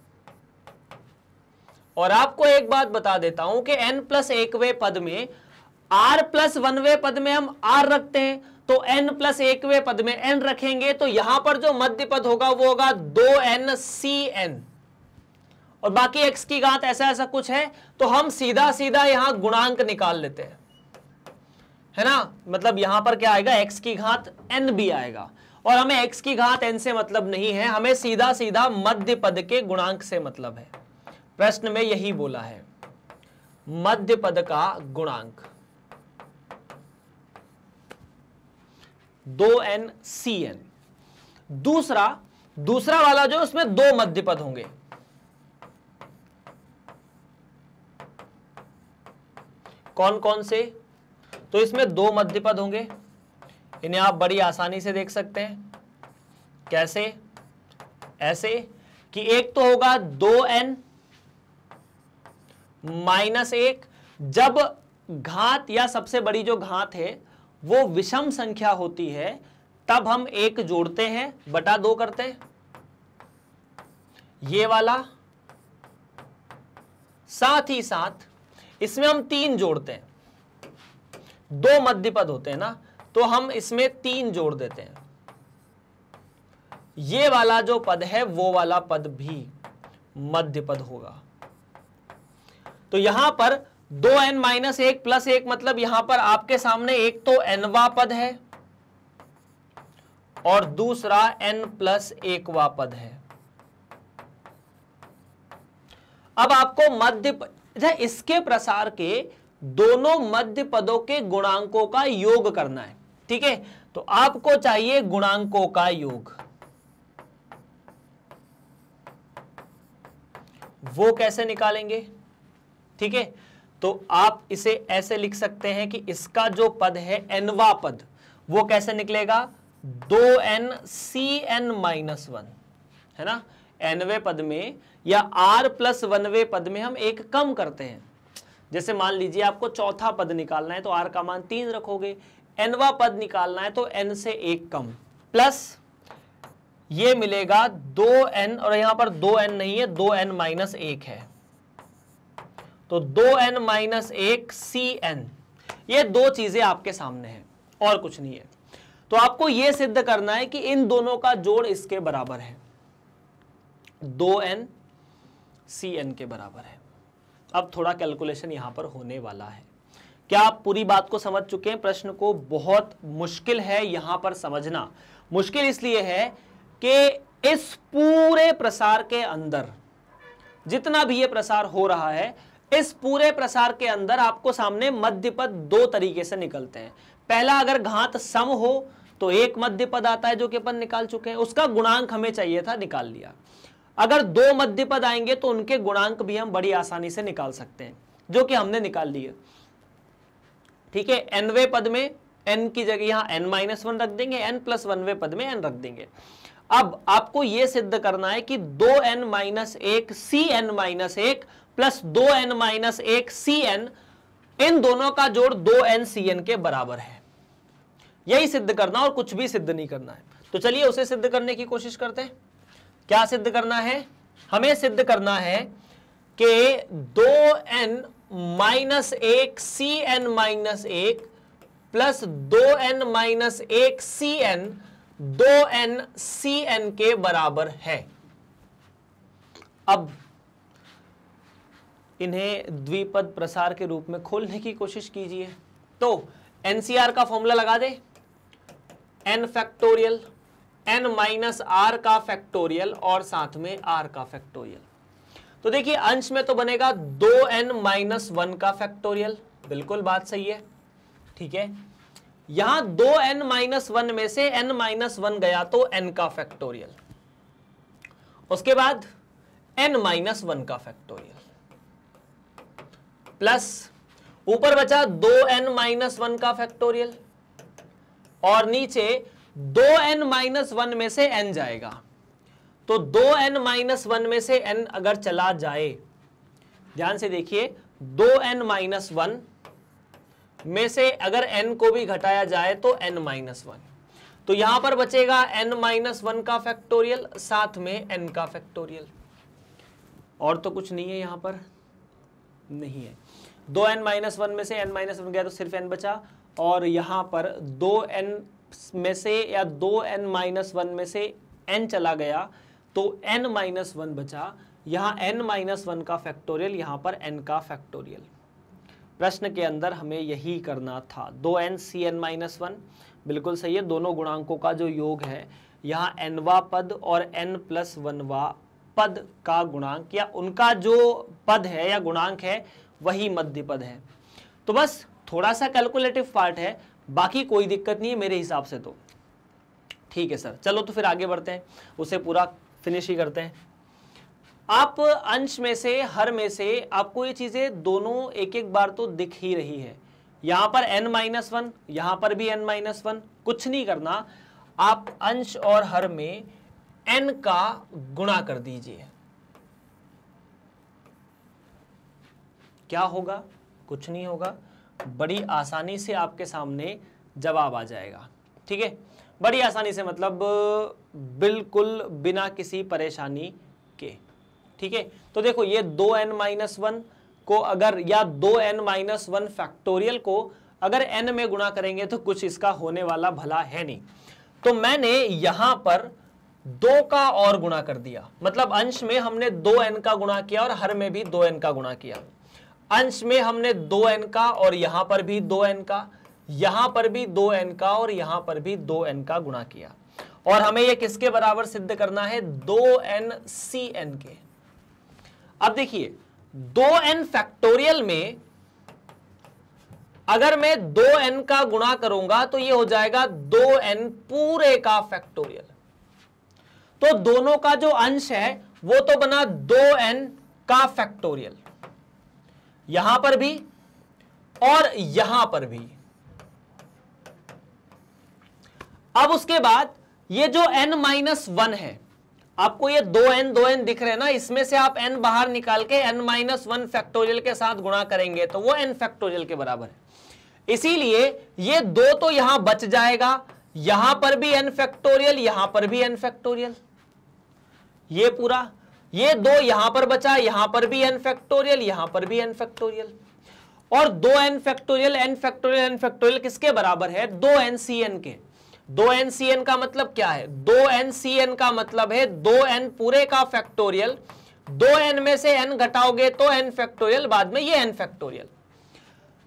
और आपको एक बात बता देता हूं कि n प्लस 1वें पद में r प्लस 1वें पद में हम r रखते हैं, तो n प्लस 1वें पद में n रखेंगे, तो यहां पर जो मध्य पद होगा वो होगा 2nCn, और बाकी x की घात ऐसा ऐसा कुछ है, तो हम सीधा सीधा यहां गुणांक निकाल लेते हैं, है ना। मतलब यहां पर क्या आएगा, x की घात n भी आएगा, और हमें x की घात n से मतलब नहीं है, हमें सीधा सीधा मध्य पद के गुणांक से मतलब है। प्रश्न में यही बोला है, मध्य पद का गुणांक 2nCn। दूसरा वाला जो, उसमें 2 मध्य पद होंगे। कौन कौन से, तो इसमें 2 मध्य पद होंगे, इन्हें आप बड़ी आसानी से देख सकते हैं। कैसे, ऐसे कि एक तो होगा 2n माइनस 1, जब घात या सबसे बड़ी जो घात है वो विषम संख्या होती है तब हम 1 जोड़ते हैं बटा 2 करते हैं, ये वाला, साथ ही साथ इसमें हम 3 जोड़ते हैं, 2 मध्य पद होते हैं ना, तो हम इसमें 3 जोड़ देते हैं। ये वाला जो पद है वो वाला पद भी मध्य पद होगा। तो यहां पर 2n-1 प्लस 1 मतलब यहां पर आपके सामने एक तो nवा पद है और दूसरा n+1वां पद है। अब आपको मध्य इसके प्रसार के दोनों मध्य पदों के गुणांकों का योग करना है, ठीक है। तो आपको चाहिए गुणांकों का योग। वो कैसे निकालेंगे, ठीक है। तो आप इसे ऐसे लिख सकते हैं कि इसका जो पद है nवा पद वो कैसे निकलेगा, 2n(Cn-1) है ना। nवे पद में या r+1वें पद में हम एक कम करते हैं। जैसे मान लीजिए आपको चौथा पद निकालना है तो r का मान 3 रखोगे, nवा पद निकालना है तो n से 1 कम, प्लस ये मिलेगा 2n, और यहां पर 2n नहीं है, 2n-1 है, तो 2n-1 Cn। ये दो चीजें आपके सामने हैं और कुछ नहीं है। तो आपको यह सिद्ध करना है कि इन दोनों का जोड़ इसके बराबर है, 2n Cn के बराबर है। अब थोड़ा कैलकुलेशन यहां पर होने वाला है। क्या आप पूरी बात को समझ चुके हैं? प्रश्न को बहुत मुश्किल है यहां पर समझना। मुश्किल इसलिए है कि इस पूरे प्रसार के अंदर जितना भी ये प्रसार हो रहा है, इस पूरे प्रसार के अंदर आपको सामने मध्य पद 2 तरीके से निकलते हैं। पहला, अगर घात सम हो तो एक मध्य पद आता है जो कि अपन निकाल चुके हैं, उसका गुणांक हमें चाहिए था, निकाल लिया। अगर 2 मध्य पद आएंगे तो उनके गुणांक भी हम बड़ी आसानी से निकाल सकते हैं, जो कि हमने निकाल लिए, ठीक है। nवे पद में n की जगह यहां n-1 रख देंगे, n+1वें पद में n रख देंगे। अब आपको यह सिद्ध करना है कि 2n-1 Cn-1 plus 2n-1 Cn, इन दोनों का जोड़ 2n Cn के बराबर है। यही सिद्ध करना और कुछ भी सिद्ध नहीं करना है। तो चलिए उसे सिद्ध करने की कोशिश करते हैं। क्या सिद्ध करना है? हमें सिद्ध करना है कि 2n-1 Cn-1 plus 2n-1 Cn 2n Cn के बराबर है। अब इन्हें द्विपद प्रसार के रूप में खोलने की कोशिश कीजिए। तो NCR का फॉर्मूला लगा दे, n फैक्टोरियल, n-r का फैक्टोरियल और साथ में r का फैक्टोरियल। तो देखिए अंश में तो बनेगा 2n-1 का फैक्टोरियल, बिल्कुल बात सही है, ठीक है। यहां 2n-1 में से n-1 गया तो n का फैक्टोरियल, उसके बाद n-1 का फैक्टोरियल, प्लस ऊपर बचा 2n-1 का फैक्टोरियल और नीचे 2n-1 में से n जाएगा। तो 2n-1 में से n अगर चला जाए, ध्यान से देखिए, 2n-1 में से अगर n को भी घटाया जाए तो n-1, तो यहां पर बचेगा n-1 का फैक्टोरियल साथ में n का फैक्टोरियल, और तो कुछ नहीं है यहां पर, नहीं है। 2n-1 में से n-1 गया तो सिर्फ n बचा, और यहां पर 2n में से या 2n-1 में से n चला गया तो n-1 बचा। यहां n-1 का फैक्टोरियल, यहां पर n का फैक्टोरियल। प्रश्न के अंदर हमें यही करना था। 2n Cn-1 बिल्कुल सही है, दोनों गुणांकों का जो योग है, यहाँ nवा पद और n+1वां पद का गुणांक या उनका जो पद है या गुणांक है वही मध्य पद है। तो बस थोड़ा सा कैलकुलेटिव पार्ट है, बाकी कोई दिक्कत नहीं है मेरे हिसाब से तो। ठीक है सर, चलो तो फिर आगे बढ़ते हैं, उसे पूरा फिनिश ही करते हैं। आप अंश में से, हर में से आपको ये चीजें दोनों एक एक बार तो दिख ही रही है। यहां पर n-1, यहां पर भी n-1, कुछ नहीं करना, आप अंश और हर में n का गुणा कर दीजिए। क्या होगा? कुछ नहीं होगा, बड़ी आसानी से आपके सामने जवाब आ जाएगा। ठीक है, बड़ी आसानी से, मतलब बिल्कुल बिना किसी परेशानी के। ठीक है, तो देखो ये 2n-1 को अगर, या 2n-1 फैक्टोरियल को अगर n में गुणा करेंगे तो कुछ इसका होने वाला भला है नहीं। तो मैंने यहां पर 2 का और गुणा कर दिया, मतलब अंश में हमने 2n का गुणा किया और हर में भी 2n का गुणा किया। अंश में हमने 2n का और यहां पर भी 2n का, यहां पर भी 2n का और यहां पर भी 2n का गुणा किया। और हमें यह किसके बराबर सिद्ध करना है? 2n-Cn के। अब देखिए 2n फैक्टोरियल में अगर मैं 2n का गुणा करूंगा तो यह हो जाएगा 2n पूरे का फैक्टोरियल। तो दोनों का जो अंश है वो तो बना 2n का फैक्टोरियल, यहां पर भी और यहां पर भी। अब उसके बाद ये जो n-1 है, आपको ये 2n दिख रहे हैं ना, इसमें से आप n बाहर निकाल के n-1 फैक्टोरियल के साथ गुणा करेंगे तो वो n फैक्टोरियल के बराबर है। इसीलिए ये 2 तो यहां बच जाएगा, यहां पर भी n फैक्टोरियल, यहां पर भी n फैक्टोरियल, ये पूरा, ये 2 यहां पर बचा, यहां पर भी n फैक्टोरियल, यहां पर भी n फैक्टोरियल। और 2n factorial n factorial n factorial किसके बराबर है? 2n-Cn के। 2n-Cn का मतलब क्या है? 2n-Cn का मतलब है 2n पूरे का फैक्टोरियल, 2n में से n घटाओगे तो n फैक्टोरियल, बाद में ये n फैक्टोरियल।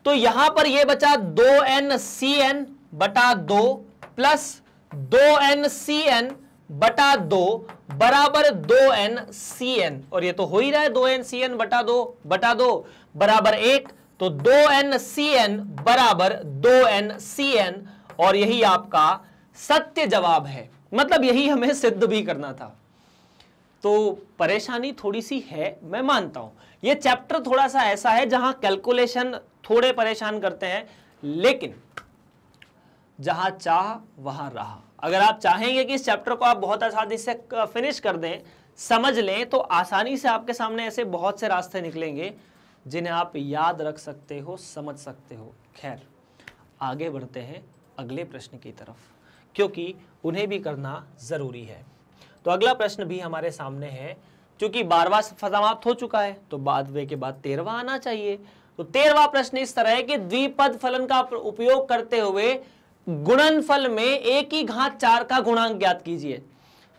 तो यहां पर ये बचा 2n-Cn बटा 2 प्लस 2n-Cn बटा 2 बराबर 2n-Cn, और ये तो हो ही रहा है 2n-Cn बटा 2 बराबर 1, तो 2n-Cn बराबर 2n-Cn, और यही आपका सत्य जवाब है। मतलब यही हमें सिद्ध भी करना था। तो परेशानी थोड़ी सी है, मैं मानता हूं ये चैप्टर थोड़ा सा ऐसा है जहां कैलकुलेशन थोड़े परेशान करते हैं, लेकिन जहां चाह वहां राह। अगर आप चाहेंगे कि इस चैप्टर को आप बहुत आसानी से फिनिश कर दें, समझ लें, तो आसानी से आपके सामने ऐसे बहुत से रास्ते निकलेंगे जिन्हें आप याद रख सकते हो, समझ सकते हो। खैर, आगे बढ़ते हैं अगले प्रश्न की तरफ, क्योंकि उन्हें भी करना जरूरी है। तो अगला प्रश्न भी हमारे सामने है, क्योंकि 12वां समाप्त हो चुका है तो बाद के बाद 13वां आना चाहिए। तो 13वां प्रश्न इस तरह है कि द्विपद फलन का उपयोग करते हुए गुणनफल में a की घात 4 का गुणांक ज्ञात कीजिए।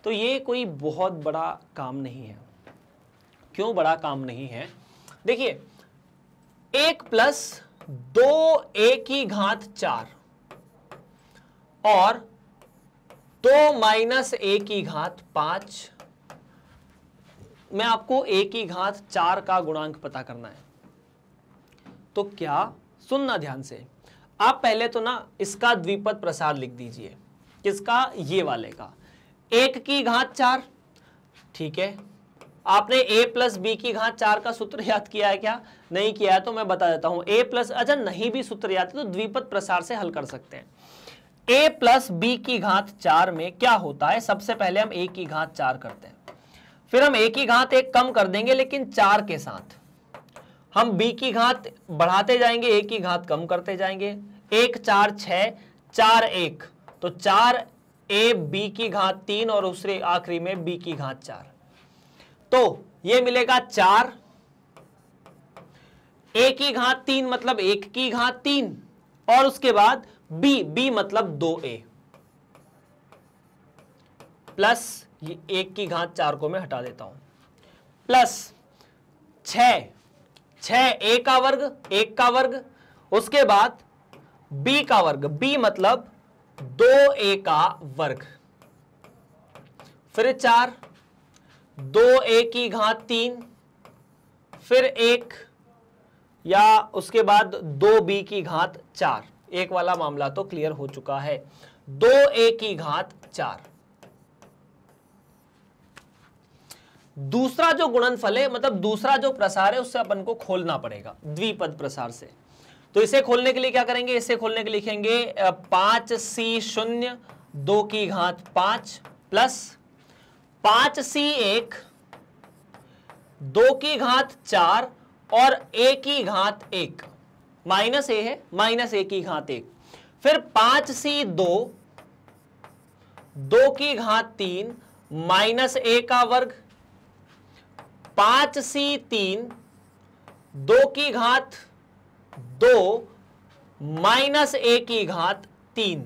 तो ये कोई बहुत बड़ा काम नहीं है। क्यों बड़ा काम नहीं है? देखिए, 1 प्लस 2a की घात 4 और 2 माइनस a की घात 5, मैं आपको a की घात 4 का गुणांक पता करना है। तो क्या, सुनना ध्यान से, आप पहले तो ना इसका द्विपद प्रसार लिख दीजिए। किसका? ये वाले का। 1 की घात 4, ठीक है। आपने a प्लस बी की घात 4 का सूत्र याद किया है क्या? नहीं किया है तो मैं बता देता हूं। a प्लस, अच्छा नहीं भी सूत्र याद है तो द्विपद प्रसार से हल कर सकते हैं। a प्लस बी की घात 4 में क्या होता है? सबसे पहले हम a की घात 4 करते हैं, फिर हम a की घात 1 कम कर देंगे, लेकिन 4 के साथ हम b की घात बढ़ाते जाएंगे, a की घात कम करते जाएंगे। 1 4 6, 4 1, तो 4a b की घात 3 और दूसरे आखिरी में b की घात 4। तो ये मिलेगा 4, a की घात 3 मतलब 1 की घात 3, और उसके बाद b मतलब 2a, प्लस ये 1 की घात 4 को मैं हटा देता हूं, प्लस 6 a का वर्ग 1 का वर्ग, उसके बाद b का वर्ग, b मतलब 2a का वर्ग, फिर 4, 2a की घात 3, फिर 1, या उसके बाद 2b की घात 4। एक वाला मामला तो क्लियर हो चुका है। 2a की घात 4। दूसरा जो गुणनफल है, मतलब दूसरा जो प्रसार है, उससे अपन को खोलना पड़ेगा द्विपद प्रसार से। तो इसे खोलने के लिए क्या करेंगे? इसे खोलने के लिए लिखेंगे 5c0 2 की घात 5 प्लस 5c1 2 की घात 4 और a की घात 1, माइनस a है, माइनस a की घात 1, फिर 5c2 2 की घात 3 माइनस a का वर्ग, 5c3 2 की घात 2 माइनस a की घात 3।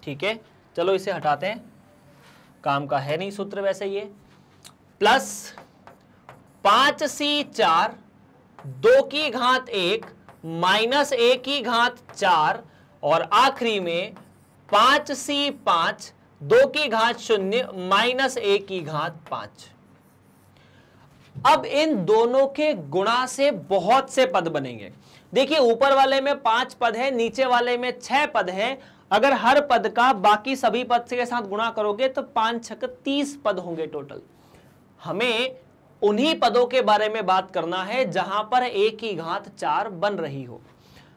ठीक है, चलो इसे हटाते हैं, काम का है नहीं सूत्र वैसे ये, प्लस 5c4 2 की घात 1 माइनस a की घात 4 और आखिरी में 5c5 2 की घात 0 माइनस a की घात 5। अब इन दोनों के गुणा से बहुत से पद बनेंगे। देखिए ऊपर वाले में 5 पद है, नीचे वाले में 6 पद है। अगर हर पद का बाकी सभी पद के साथ गुणा करोगे तो 5 छक 30 पद होंगे टोटल। हमें उन्हीं पदों के बारे में बात करना है जहां पर a की घात 4 बन रही हो।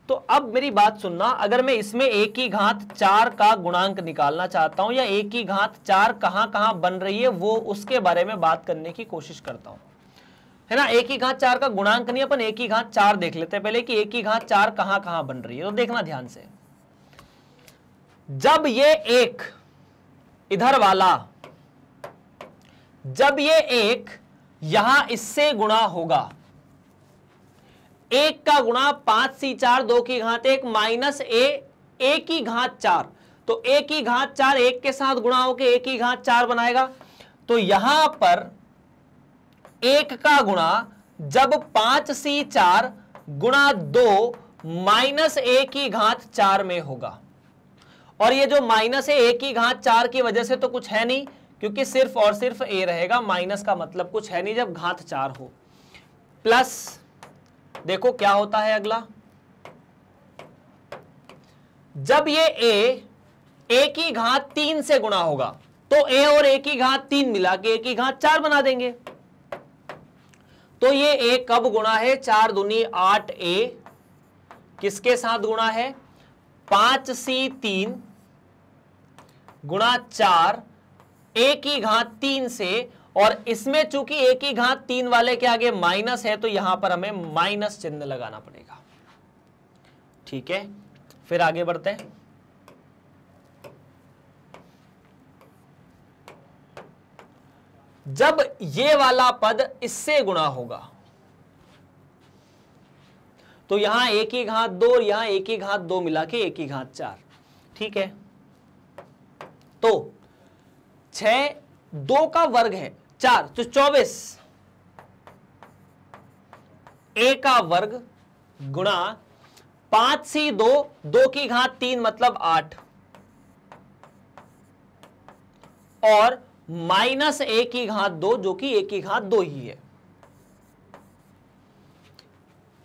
तो अब मेरी बात सुनना, अगर मैं इसमें a की घात 4 का गुणांक निकालना चाहता हूं या a की घात 4 कहां कहां बन रही है वो उसके बारे में बात करने की कोशिश करता हूं, है ना। a की घात 4 का गुणांक नहीं, अपन a की घात 4 देख लेते हैं पहले कि a की घात 4 कहां कहां बन रही है। तो देखना ध्यान से, जब ये एक इधर वाला, जब ये एक यहां इससे गुणा होगा, एक का गुणा 5c4 2 की घात 1 माइनस a की घात 4, तो a की घात 4 एक के साथ गुणा होकर a की घात 4 बनाएगा। तो यहां पर एक का गुणा जब 5c4 गुणा 2 माइनस a की घात 4 में होगा, और ये जो माइनस है a की घात 4 की वजह से तो कुछ है नहीं, क्योंकि सिर्फ और सिर्फ a रहेगा, माइनस का मतलब कुछ है नहीं जब घात 4 हो। प्लस देखो क्या होता है अगला, जब ये a की घात 3 से गुणा होगा तो a और a की घात 3 मिला के a की घात 4 बना देंगे। तो ये a कब गुणा है, 4 दूनी 8a, किसके साथ गुणा है, 5c3 गुणा 4 a की घात 3 से, और इसमें चूंकि a की घात 3 वाले के आगे माइनस है तो यहां पर हमें माइनस चिन्ह लगाना पड़ेगा। ठीक है, फिर आगे बढ़ते हैं। जब ये वाला पद इससे गुणा होगा तो यहां a की घात 2 और यहां a की घात 2 मिला के a की घात 4। ठीक है, तो 6 2 का वर्ग है 4, तो 24 a का वर्ग गुणा 5c2 2 की घात 3 मतलब 8 और माइनस a की घात 2 जो कि a की घात 2 ही है।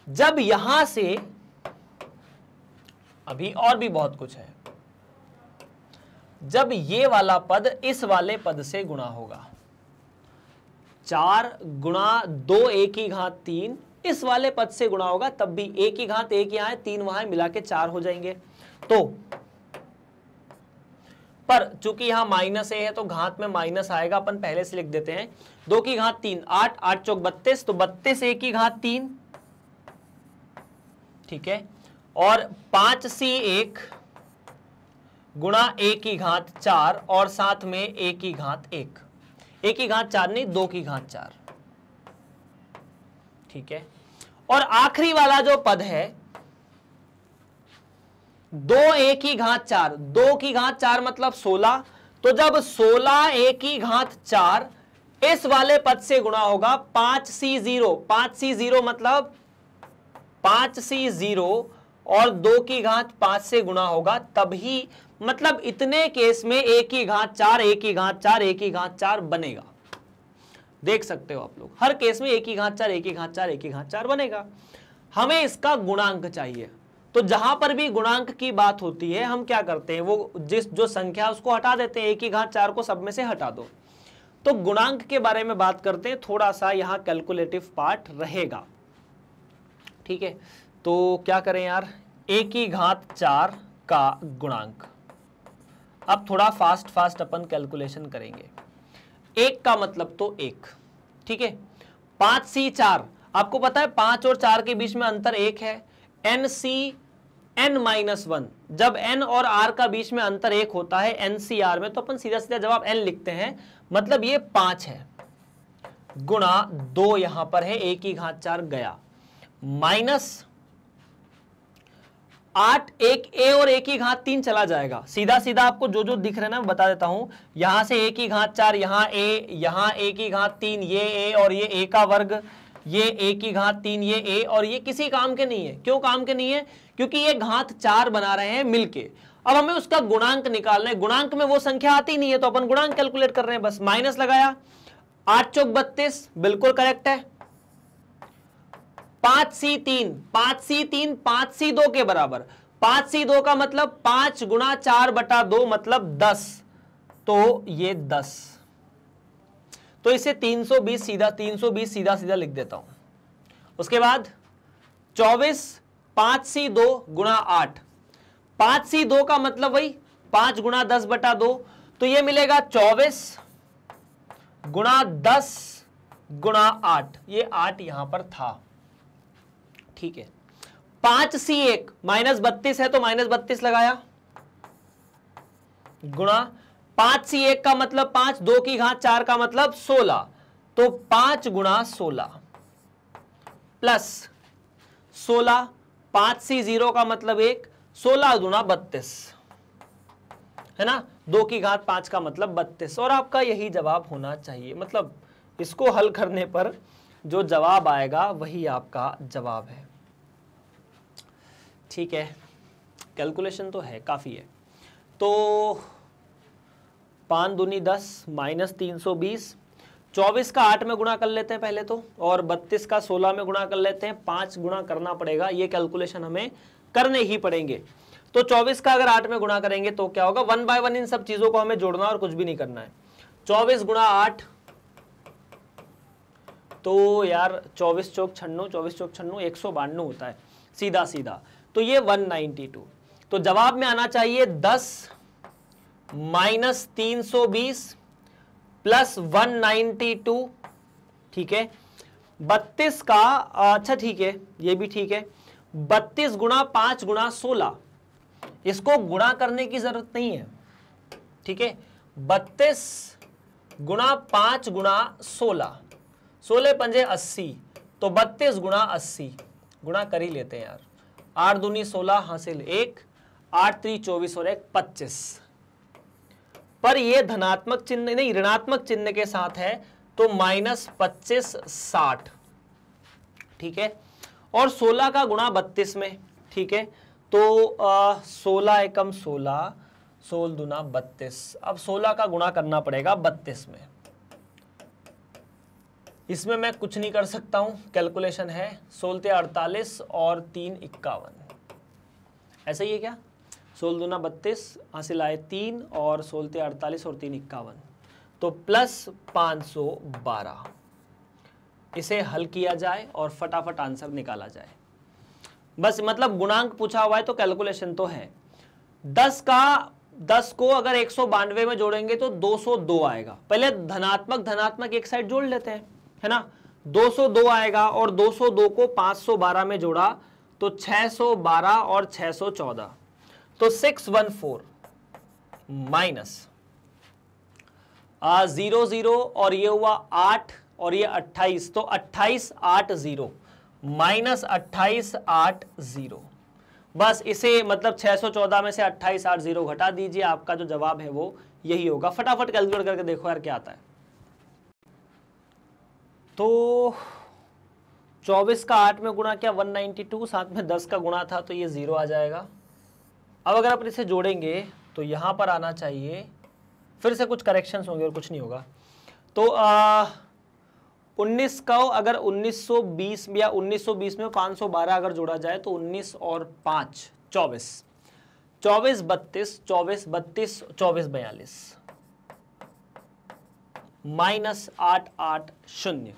जब यहां से, अभी और भी बहुत कुछ है, जब ये वाला पद इस वाले पद से गुणा होगा, 4 गुणा 2 a की घात 3 इस वाले पद से गुणा होगा, तब भी a की घात 1 यहां है, 3 वहां है, मिला के 4 हो जाएंगे। तो पर चूंकि यहां माइनस a है तो घात में माइनस आएगा, अपन पहले से लिख देते हैं। 2 की घात 3 8, 8 चौक 32, तो 32 a की घात 3। ठीक है, और 5c1 गुणा a की घात 4 और साथ में a की घात 1, a की घात 4 नहीं 2 की घात 4। ठीक है, और आखिरी वाला जो पद है 2a की घात 4, 2 की घात 4 मतलब 16, तो जब 16 a की घात 4 इस वाले पद से गुणा होगा 5c0, 5c0 मतलब 5c0 और 2 की घात 5 से गुणा होगा, तभी मतलब इतने केस में a की घात 4 a की घात 4 a की घात 4 बनेगा। देख सकते हो आप लोग, हर केस में a की घात 4 a की घात 4 a की घात 4 बनेगा। हमें इसका गुणांक चाहिए, तो जहां पर भी गुणांक की बात होती है हम क्या करते हैं, वो जो संख्या उसको हटा देते हैं, a की घात 4 को सब में से हटा दो। तो गुणांक के बारे में बात करते हैं, थोड़ा सा यहां कैलकुलेटिव पार्ट रहेगा। ठीक है, तो क्या करें यार, a की घात 4 का गुणांक, अब थोड़ा फास्ट अपन कैलकुलेशन करेंगे। 1 का मतलब तो 1, ठीक है। 5c4, आपको पता है 5 और 4 के बीच में अंतर 1 है, n-1, जब n और r का बीच में अंतर 1 होता है NCR में, तो अपन सीधा सीधा जवाब n लिखते हैं, मतलब ये 5 है, गुणा 2 यहां पर है, a की घात 4 गया, माइनस 8, एक a और a की घात 3 चला जाएगा। सीधा सीधा आपको जो जो दिख रहा है ना मैं बता देता हूं, यहां से a की घात 4, यहां a की घात 3, ये a और ये a का वर्ग, ये a की घात 3, ये a, और ये किसी काम के नहीं है। क्यों काम के नहीं है? क्योंकि ये घात 4 बना रहे हैं मिलके। अब हमें उसका गुणांक निकालना है, गुणांक में वो संख्या आती नहीं है तो अपन गुणांक कैलकुलेट कर रहे हैं, बस माइनस लगाया, 8 चौक 32, बिल्कुल करेक्ट है, 5C3, 5C3 5C2 के बराबर, 5C2 का मतलब 5 गुणा 4/2 मतलब 10, तो ये 10, तो इसे 320 सीधा सीधा लिख देता हूं। उसके बाद 24 5C2 गुणा 8, 5C2 का मतलब वही 5 गुणा 10/2, तो ये मिलेगा 24 गुणा 10 गुणा 8, ये 8 यहां पर था, ठीक है। 5C1 -32 है तो -32 लगाया, गुणा 5C1 का मतलब 5, 2 की घात 4 का मतलब 16, तो 5 गुणा 16 प्लस 16, 5C0 का मतलब 1, 16 गुणा 32 है ना, 2 की घात 5 का मतलब 32, और आपका यही जवाब होना चाहिए। मतलब इसको हल करने पर जो जवाब आएगा वही आपका जवाब है, ठीक है। कैलकुलेशन तो है, काफी है। तो 5 दूनी 10 माइनस 320, 24 का 8 में गुणा कर लेते हैं पहले तो, और 32 का 16 में गुणा कर लेते हैं, 5 गुणा करना पड़ेगा, ये कैलकुलेशन हमें करने ही पड़ेंगे। तो 24 का अगर 8 में गुणा करेंगे तो क्या होगा, 1 बाय 1 इन सब चीजों को हमें जोड़ना और कुछ भी नहीं करना है। 24 गुणा 8, तो यार 24 चौक 96, 24 चौक 96, 192 होता है सीधा सीधा, तो ये 192। तो जवाब में आना चाहिए 10 माइनस 320 प्लस 192, ठीक है। 32 का, अच्छा ठीक है, ये भी ठीक है, 32 गुणा 5 गुणा 16, इसको गुणा करने की जरूरत नहीं है, ठीक है। 32 गुणा 5 गुणा 16, 16 पंजे 80, तो 32 गुणा 80, गुणा कर ही लेते हैं यार, 8 दूनी 16 हासिल 1, 8 3 24 और 1 25, पर ये धनात्मक चिन्ह नहीं ऋणात्मक चिन्ह के साथ है, तो -25 60, ठीक है। और 16 का गुणा 32 में, ठीक है, तो 16 एकम 16, 16 दूना 32, अब 16 का गुणा करना पड़ेगा 32 में, इसमें मैं कुछ नहीं कर सकता हूं, कैलकुलेशन है, 16 48 और 3 51, ऐसा ही है क्या, 16 दूना 32 हासिल आए 3 और 16 48 और 3 51, तो प्लस 512, इसे हल किया जाए और फटाफट आंसर निकाला जाए। बस मतलब गुणांक पूछा हुआ है तो कैलकुलेशन तो है। 10 को अगर 192 में जोड़ेंगे तो 202 आएगा। पहले धनात्मक एक साइड जोड़ लेते हैं, है ना, 202 आएगा, और 202 को 512 में जोड़ा तो 612 और 614, तो 614 माइनस 00, और ये हुआ 8 और ये 28, तो 2880 माइनस 2880, बस इसे मतलब 614 में से 2880 घटा दीजिए, आपका जो जवाब है वो यही होगा। फटाफट कैलकुलेट करके देखो यार क्या आता है। तो 24 का 8 में गुणा किया 192, साथ में 10 का गुणा था तो ये 0 आ जाएगा। अब अगर अपन इसे जोड़ेंगे तो यहां पर आना चाहिए, फिर से कुछ करेक्शंस होंगे और कुछ नहीं होगा। तो 19 का अगर 1920 या 1920 में 512 अगर जोड़ा जाए तो 19 और 5 24, 24 32, 24 32, 24 42 माइनस 880,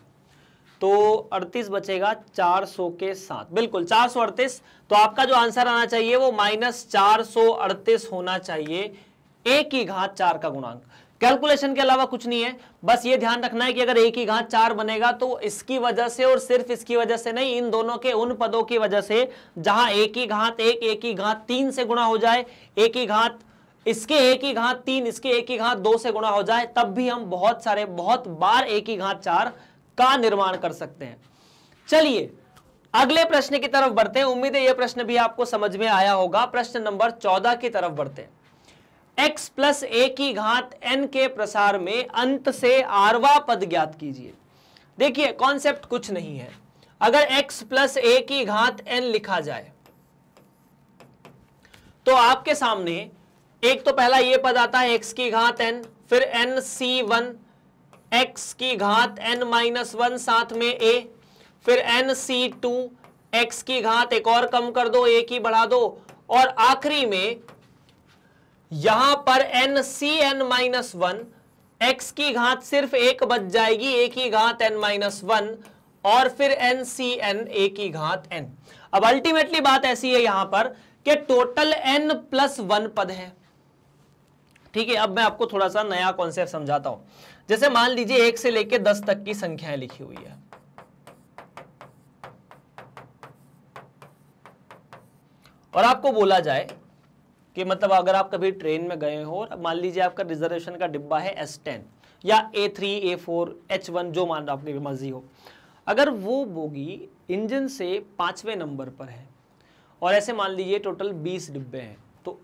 तो 38 बचेगा 400 के साथ, बिल्कुल 438। तो आपका जो आंसर आना चाहिए वो -438 होना चाहिए, a की घात 4 का गुणांक। कैलकुलेशन के अलावा कुछ नहीं है। बस ये ध्यान रखना है कि अगर a की घात 4 बनेगा तो इसकी वजह से और सिर्फ इसकी वजह से नहीं, इन दोनों के उन पदों की वजह से जहां a की घात 1 a की घात 3 से गुणा हो जाए, a की घात इसके a की घात 3 इसके a की घात 2 से गुणा हो जाए, तब भी हम बहुत बार a की घात 4 का निर्माण कर सकते हैं। चलिए अगले प्रश्न की तरफ बढ़ते हैं। उम्मीद है यह प्रश्न भी आपको समझ में आया होगा। प्रश्न नंबर 14 की तरफ बढ़ते हैं। x प्लस a की घात n के प्रसार में अंत से आरवा पद ज्ञात कीजिए। देखिए कॉन्सेप्ट कुछ नहीं है। अगर x प्लस a की घात n लिखा जाए तो आपके सामने एक तो पहला ये पद आता है x की घात n, फिर nc1 x की घात n-1 साथ में a, फिर nc2 x की घात एक और कम कर दो, a की बढ़ा दो, और आखिरी में यहां पर nCn-1 x की घात सिर्फ एक बच जाएगी, a की घात n-1 और फिर nCn a की घात n। अब अल्टीमेटली बात ऐसी है यहां पर कि टोटल n+1 पद है। ठीक है, अब मैं आपको थोड़ा सा नया कॉन्सेप्ट समझाता हूं। जैसे मान लीजिए 1 से लेकर 10 तक की संख्याएं लिखी हुई है, और आपको बोला जाए कि मतलब अगर आप कभी ट्रेन में गए हो और मान लीजिए आपका रिजर्वेशन का डिब्बा है S10 या A3 A4 H1 जो मान आपकी मर्जी हो, अगर वो बोगी इंजन से 5वें नंबर पर है और ऐसे मान लीजिए टोटल 20 डिब्बे हैं, तो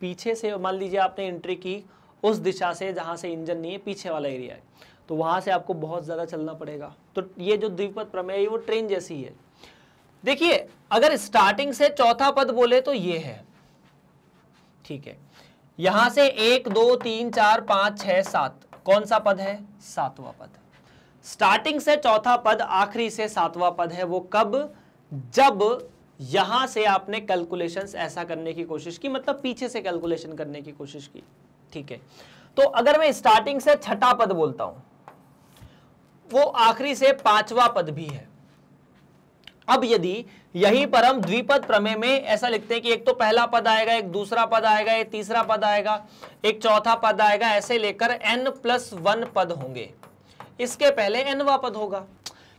पीछे से मान लीजिए आपने एंट्री की उस दिशा से जहां से इंजन नहीं है, पीछे वाला एरिया है, तो वहां से आपको बहुत ज्यादा चलना पड़ेगा। तो ये जो द्विपद प्रमेय है वो ट्रेन जैसी ही है। देखिए अगर स्टार्टिंग से चौथा पद बोले तो ये है, ठीक है, यहां से 1 2 3 4 5 6 7 कौन सा पद है? 7वां पद। स्टार्टिंग से चौथा पद, आखिरी से 7वां पद है। वो कब? जब यहां से आपने कैलकुलेशंस ऐसा करने की कोशिश की, मतलब पीछे से कैलकुलेशन करने की कोशिश की। ठीक है, तो अगर मैं स्टार्टिंग से छठा पद बोलता हूं, वो आखिरी से 5वां पद भी है। अब यदि यहीं पर हम द्विपद प्रमेय में ऐसा लिखते हैं कि एक तो पहला पद आएगा, एक दूसरा पद आएगा, एक तीसरा पद आएगा, एक चौथा पद आएगा, ऐसे लेकर n+1 पद होंगे, इसके पहले nवां पद होगा।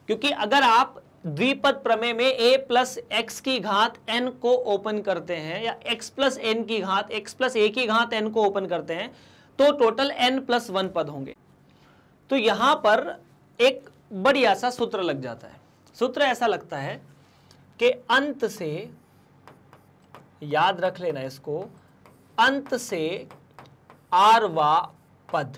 क्योंकि अगर आप द्विपद प्रमेय में a प्लस x की घात n को ओपन करते हैं या x प्लस n की घात x प्लस a की घात n को ओपन करते हैं तो टोटल n+1 पद होंगे। तो यहां पर एक बढ़िया सा सूत्र लग जाता है। सूत्र ऐसा लगता है कि अंत से, याद रख लेना इसको, अंत से आरवा पद।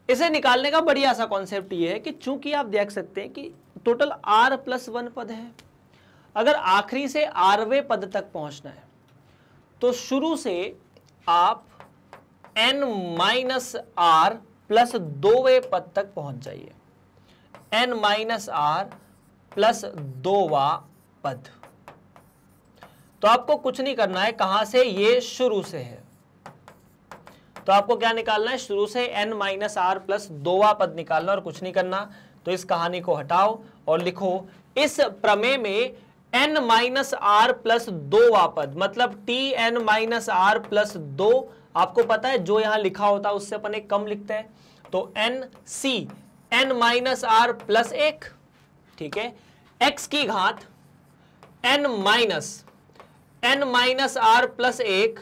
इसे निकालने का बढ़िया सा कॉन्सेप्ट ये है कि चूंकि आप देख सकते हैं कि टोटल r+1 पद है, अगर आखिरी से rवें पद तक पहुंचना है तो शुरू से आप n-r प्लस 2वें पद तक पहुंच जाइए, n-r प्लस 2वां पद। तो आपको कुछ नहीं करना है, कहां से? ये शुरू से है, तो आपको क्या निकालना है? शुरू से n-r प्लस 2वां पद निकालना, और कुछ नहीं करना। तो इस कहानी को हटाओ और लिखो, इस प्रमेय में n-r प्लस 2वां पद मतलब tn-r प्लस 2, आपको पता है जो यहां लिखा होता है उससे अपन एक कम लिखते हैं, तो nc n-r प्लस 1, ठीक है, x की घात n-r प्लस 1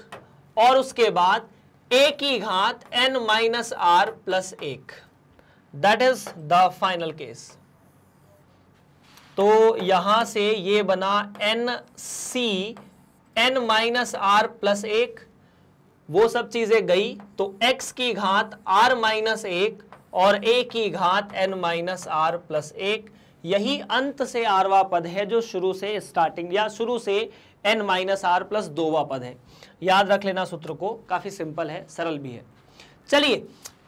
और उसके बाद a की घात n-r plus 1, that is the final case. तो यहां से ये बना nc n-r प्लस 1, वो सब चीजें गई, तो x की घात r-1 और a की घात n-r प्लस 1, यही अंत से आरवा पद है जो शुरू से स्टार्टिंग या शुरू से n-r प्लस 2वां पद है। याद रख लेना सूत्र को, काफी सिंपल है, सरल भी है। चलिए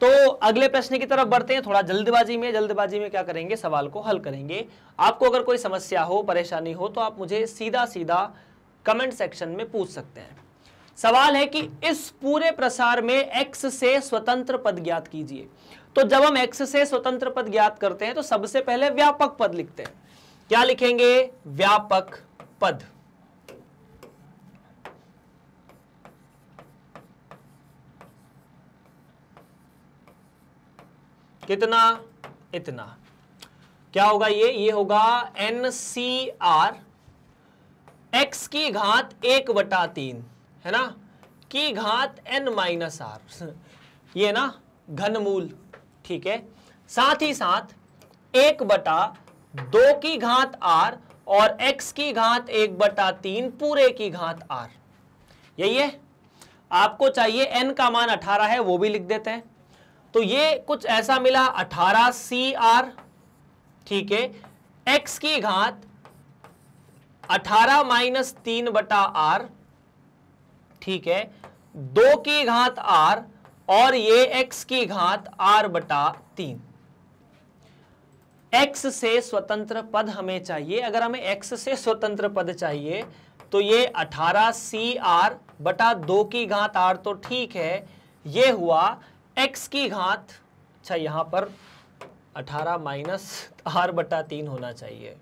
तो अगले प्रश्न की तरफ बढ़ते हैं। थोड़ा जल्दबाजी में क्या करेंगे? सवाल को हल करेंगे। आपको अगर कोई समस्या हो, परेशानी हो, तो आप मुझे सीधा सीधा कमेंट सेक्शन में पूछ सकते हैं। सवाल है कि इस पूरे प्रसार में x से स्वतंत्र पद ज्ञात कीजिए। तो जब हम x से स्वतंत्र पद ज्ञात करते हैं तो सबसे पहले व्यापक पद लिखते हैं। क्या लिखेंगे? व्यापक पद। कितना, इतना। क्या होगा ये होगा NCR x की घात 1/3 है ना, की घात n-r, ये ना घनमूल, ठीक है। साथ ही साथ 1/2 की घात r और x की घात 1/3 पूरे की घात r, यही है। आपको चाहिए n का मान 18 है, वो भी लिख देते हैं। तो ये कुछ ऐसा मिला 18CR, ठीक है। x की घात 18 - 3/r, ठीक है, 2 की घात r और ये x की घात r/3। x से स्वतंत्र पद हमें चाहिए। अगर हमें x से स्वतंत्र पद चाहिए तो ये 18CR/2 की घात r तो ठीक है, ये हुआ x की घात, अच्छा यहां पर 18 - r/3 होना चाहिए,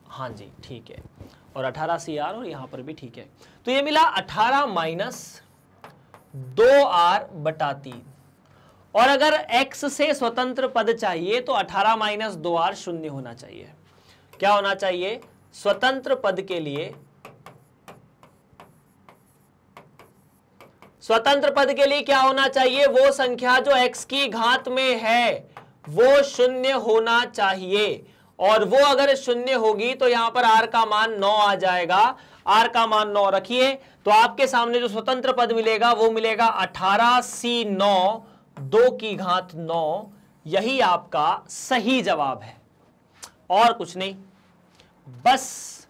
हाँ जी ठीक है, और 18CR और यहां पर भी ठीक है। तो ये मिला 18 - 2r/3। और अगर x से स्वतंत्र पद चाहिए तो 18 - 2r 0 होना चाहिए। क्या होना चाहिए? स्वतंत्र पद के लिए, स्वतंत्र पद के लिए क्या होना चाहिए? वो संख्या जो x की घात में है वो 0 होना चाहिए, और वो अगर 0 होगी तो यहां पर r का मान 9 आ जाएगा। r का मान 9 रखिए तो आपके सामने जो स्वतंत्र पद मिलेगा वो मिलेगा 18C9 2 की घात 9। यही आपका सही जवाब है और कुछ नहीं। बस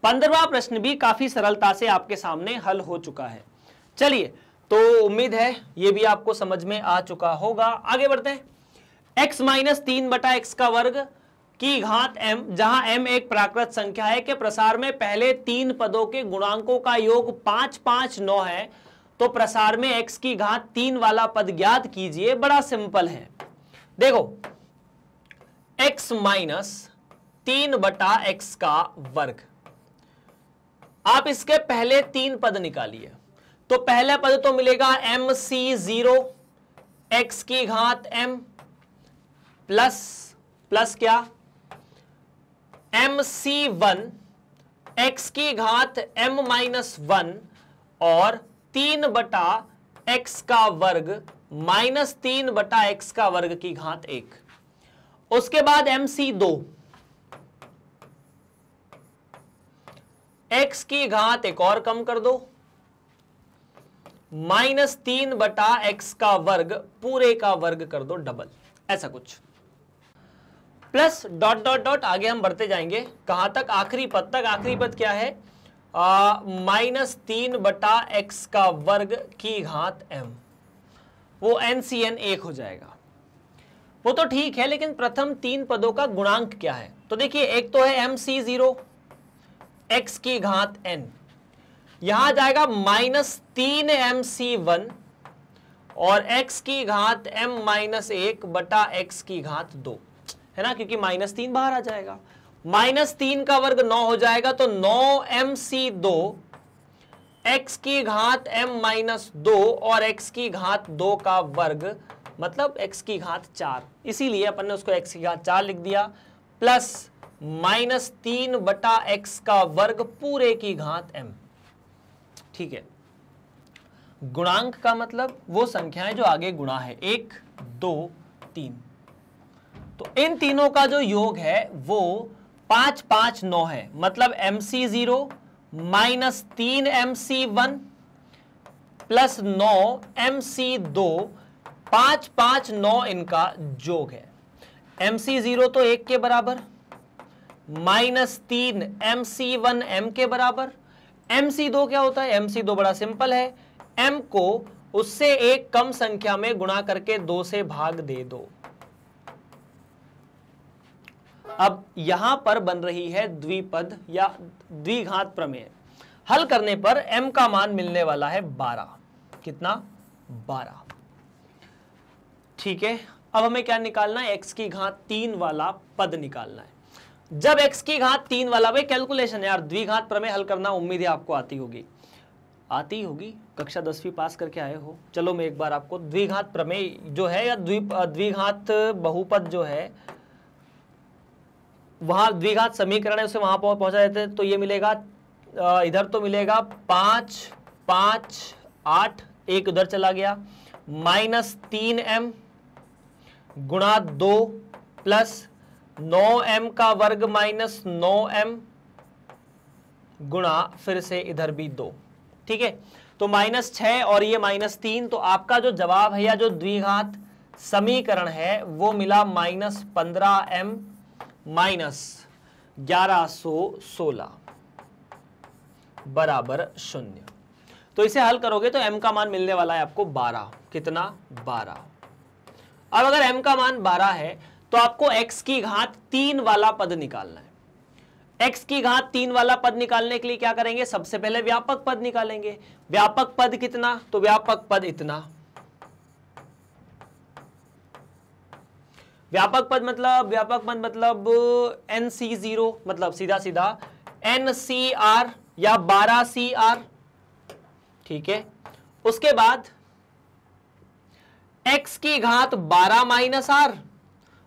15वां प्रश्न भी काफी सरलता से आपके सामने हल हो चुका है। चलिए, तो उम्मीद है ये भी आपको समझ में आ चुका होगा। आगे बढ़ते हैं। x - 3/x का वर्ग की घात m, जहां m एक प्राकृत संख्या है के प्रसार में पहले 3 पदों के गुणांकों का योग 5, 5, 9 है, तो प्रसार में x की घात 3 वाला पद ज्ञात कीजिए। बड़ा सिंपल है, देखो x - 3/x का वर्ग, आप इसके पहले 3 पद निकालिए। तो पहला पद तो मिलेगा MC0 x की घात m प्लस क्या MC1 x की घात m-1 और 3/x का वर्ग -3/x का वर्ग की घात 1। उसके बाद MC2 x की घात एक और कम कर दो, -3/x का वर्ग पूरे का वर्ग कर दो डबल, ऐसा कुछ, प्लस डॉट डॉट डॉट आगे हम बढ़ते जाएंगे। कहां तक? आखिरी पद तक। आखिरी पद क्या है? -3/x का वर्ग की घात m, वो NCN 1 हो जाएगा। वो तो ठीक है, लेकिन प्रथम 3 पदों का गुणांक क्या है? तो देखिए, एक तो है MC0 x की घात n, यहां जाएगा -3MC1 और x की घात m-1/x की घात 2, है ना, क्योंकि -3 बाहर आ जाएगा। -3 का वर्ग 9 हो जाएगा, तो 9MC2 x की घात m-2 और x की घात 2 का वर्ग, मतलब x की घात 4, इसीलिए अपन ने उसको x की घात 4 लिख दिया, प्लस -3/x का वर्ग पूरे की घात m। ठीक है, गुणांक का मतलब वो संख्याएं जो आगे गुणा है, 1, 2, 3। तो इन तीनों का जो योग है वो 5, 5, 9 है, मतलब MC0 -3MC1 प्लस 9MC2, 5, 5, 9 इनका योग है। MC0 तो 1 के बराबर, -3MC1 m के बराबर। MC2 क्या होता है? MC2 बड़ा सिंपल है, m को उससे एक कम संख्या में गुणा करके 2 से भाग दे दो। अब यहां पर बन रही है द्विपद या द्विघात प्रमेय। हल करने पर m का मान मिलने वाला है 12। कितना? 12। ठीक है, अब हमें क्या निकालना है? x की घात 3 वाला पद निकालना है। जब x की घात 3 वाला, भाई कैलकुलेशन यार, द्विघात प्रमेय हल करना उम्मीद है आपको आती होगी। आती होगी, कक्षा 10वीं पास करके आए हो। चलो मैं एक बार आपको द्विघात प्रमेय जो है या द्विघात बहुपद जो है, वहां द्विघात समीकरण है, उसे वहां पहुंचा देते हैं। तो ये मिलेगा, इधर तो मिलेगा 5 5 8, एक उधर चला गया, -3m गुणा 2 प्लस 9m का वर्ग माइनस 9m गुणा फिर से इधर भी 2। ठीक है, तो -6 और ये -3, तो आपका जो जवाब है या जो द्विघात समीकरण है वो मिला -15m -1116 बराबर 0। तो इसे हल करोगे तो m का मान मिलने वाला है आपको 12। कितना? 12। अब अगर m का मान 12 है तो आपको x की घात 3 वाला पद निकालना है। x की घात 3 वाला पद निकालने के लिए क्या करेंगे? सबसे पहले व्यापक पद निकालेंगे। व्यापक पद कितना? तो व्यापक पद इतना। व्यापक पद मतलब NC0, मतलब सीधा सीधा NCR या 12CR। ठीक है, उसके बाद x की घात 12 माइनस r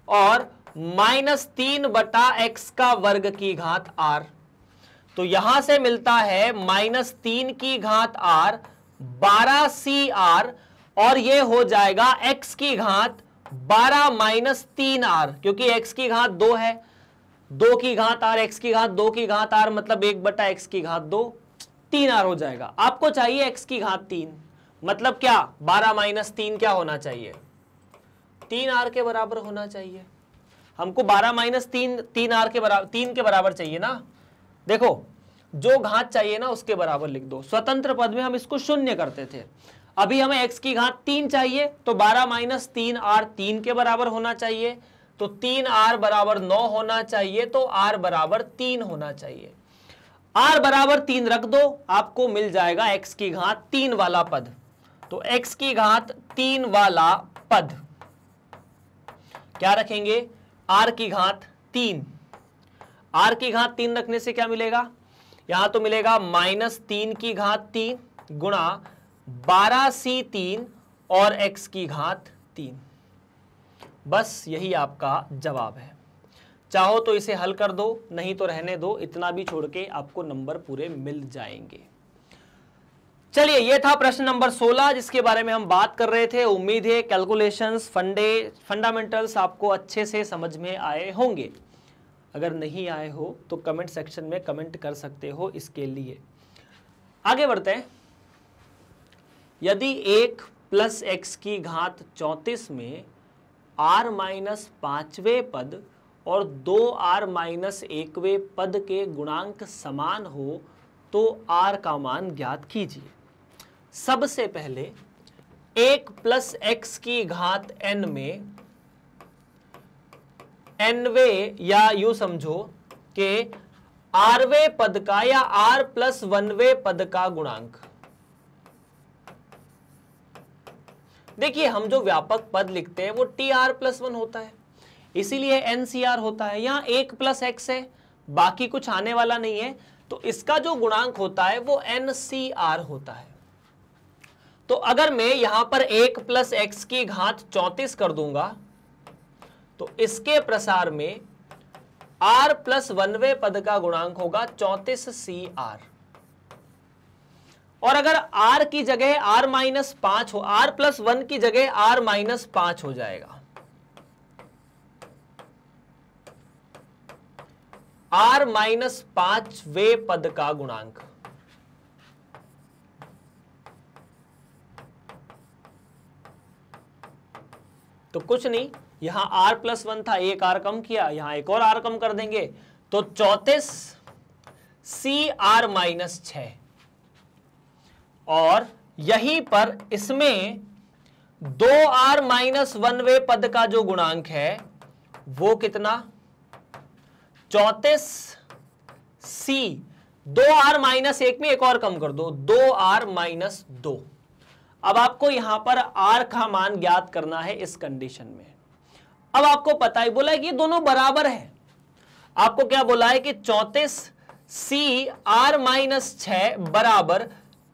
और -3/x का वर्ग की घात r। तो यहां से मिलता है -3 की घात r 12CR और ये हो जाएगा x की घात 12 माइनस 3r, क्योंकि x की घात 2 है, 2 की घात r, x की घात 2 की घात r मतलब 1/x की घात 2, 3r हो जाएगा। आपको चाहिए x की घात 3, मतलब क्या? 12 माइनस 3 क्या होना चाहिए? 3r के बराबर होना चाहिए। हमको 12 माइनस 3r के बराबर, 3 के बराबर चाहिए ना। देखो, जो घात चाहिए ना उसके बराबर लिख दो। स्वतंत्र पद में हम इसको शून्य करते थे, अभी हमें x की घात 3 चाहिए, तो 12 माइनस 3r 3 के बराबर होना चाहिए, तो 3r बराबर 9 होना चाहिए, तो r बराबर 3 होना चाहिए। r बराबर 3 रख दो, आपको मिल जाएगा x की घात 3 वाला पद। तो x की घात 3 वाला पद क्या रखेंगे? r की घात 3। r की घात 3 रखने से क्या मिलेगा? यहां तो मिलेगा -3 की घात 3 गुणा 12c3 और x की घात 3। बस यही आपका जवाब है। चाहो तो इसे हल कर दो, नहीं तो रहने दो, इतना भी छोड़ के आपको नंबर पूरे मिल जाएंगे। चलिए, यह था प्रश्न नंबर 16 जिसके बारे में हम बात कर रहे थे। उम्मीद है कैलकुलेशंस, फंडामेंटल्स आपको अच्छे से समझ में आए होंगे। अगर नहीं आए हो तो कमेंट सेक्शन में कमेंट कर सकते हो इसके लिए। आगे बढ़ते हैं। यदि 1 + x की घात 34 में r माइनस 5वें पद और 2r माइनस 1वें पद के गुणांक समान हो तो r का मान ज्ञात कीजिए। सबसे पहले 1 + x की घात n में nवें या यूं समझो कि rवें पद का या r + 1वें पद का गुणांक। देखिए, हम जो व्यापक पद लिखते हैं वो tr + 1 होता है, इसीलिए NCR होता है। यहां 1 + x है, बाकी कुछ आने वाला नहीं है, तो इसका जो गुणांक होता है वो NCR होता है। तो अगर मैं यहां पर 1 + x की घात 34 कर दूंगा तो इसके प्रसार में r + 1वें पद का गुणांक होगा 34CR। और अगर r की जगह r - 5 हो, r + 1 की जगह r - 5 हो जाएगा। r - 5वें पद का गुणांक। तो कुछ नहीं, यहां r + 1 था, एक r कम किया, यहां एक और r कम कर देंगे, तो 34CR - 6। और यहीं पर इसमें 2r - 1वें पद का जो गुणांक है वो कितना? 34C, 2r - 1 में एक और कम कर दो, 2r - 2। अब आपको यहां पर r का मान ज्ञात करना है इस कंडीशन में। अब आपको पता ही बोला है कि ये दोनों बराबर है। आपको क्या बोला है कि 34CR - 6 बराबर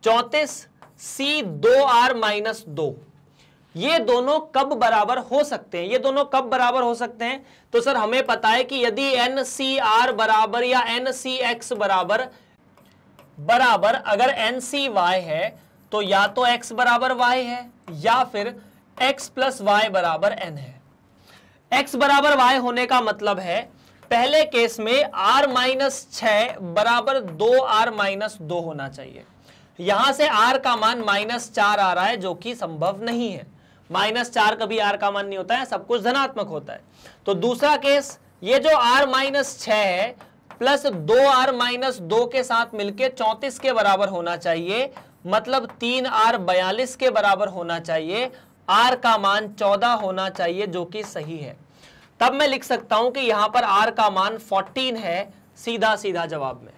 34C2R-2, ये दोनों कब बराबर हो सकते हैं? ये दोनों कब बराबर हो सकते हैं? तो सर हमें पता है कि यदि NCR बराबर या NCX बराबर अगर NCY है तो या तो X बराबर Y है या फिर X प्लस Y बराबर N है। X बराबर Y होने का मतलब है पहले केस में R-6 बराबर 2R-2 होना चाहिए। यहां से R का मान -4 आ रहा है जो कि संभव नहीं है। -4 कभी R का मान नहीं होता है, सब कुछ धनात्मक होता है। तो दूसरा केस, ये जो R-6 है प्लस 2R-2 के साथ मिलके 34 के बराबर होना चाहिए, मतलब 3R 42 के बराबर होना चाहिए। R का मान 14 होना चाहिए जो कि सही है। तब मैं लिख सकता हूं कि यहां पर R का मान 14 है, सीधा सीधा जवाब में।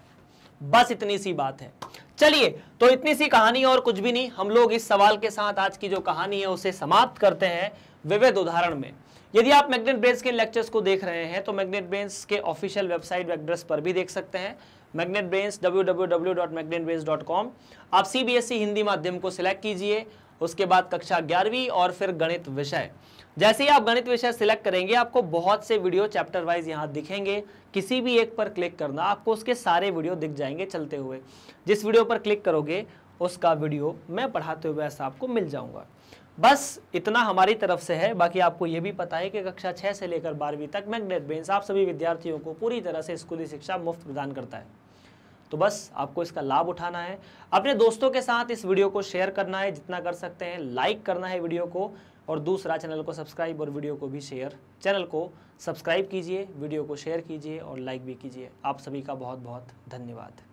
बस इतनी सी बात है। चलिए, तो इतनी सी कहानी और कुछ भी नहीं। हम लोग इस सवाल के साथ आज की जो कहानी है उसे समाप्त करते हैं विविध उदाहरण में। यदि आप मैग्नेट ब्रेन्स के लेक्चर्स को देख रहे हैं तो मैग्नेट ब्रेन्स के ऑफिशियल वेबसाइट एड्रेस पर भी देख सकते हैं, मैग्नेट ब्रेन्स www.magnetbrains.com। आप CBSE हिंदी माध्यम को सिलेक्ट कीजिए, उसके बाद कक्षा 11वीं और फिर गणित विषय। जैसे ही आप गणित विषय सिलेक्ट करेंगे आपको बहुत से वीडियो चैप्टर वाइज यहाँ दिखेंगे, किसी भी एक पर क्लिक करना, आपको उसके सारे वीडियो दिख जाएंगे चलते हुए। जिस वीडियो पर क्लिक करोगे उसका वीडियो मैं पढ़ाते हुए ऐसा आपको मिल जाऊंगा। बस इतना हमारी तरफ से है। बाकी आपको ये भी पता है कि कक्षा 6 से लेकर 12वीं तक मैग्नेट ब्रेन्स आप सभी विद्यार्थियों को पूरी तरह से स्कूली शिक्षा मुफ्त प्रदान करता है। तो बस आपको इसका लाभ उठाना है, अपने दोस्तों के साथ इस वीडियो को शेयर करना है जितना कर सकते हैं, लाइक करना है वीडियो को, और दूसरा चैनल को सब्सक्राइब और वीडियो को भी शेयर। चैनल को सब्सक्राइब कीजिए, वीडियो को शेयर कीजिए और लाइक भी कीजिए। आप सभी का बहुत बहुत धन्यवाद।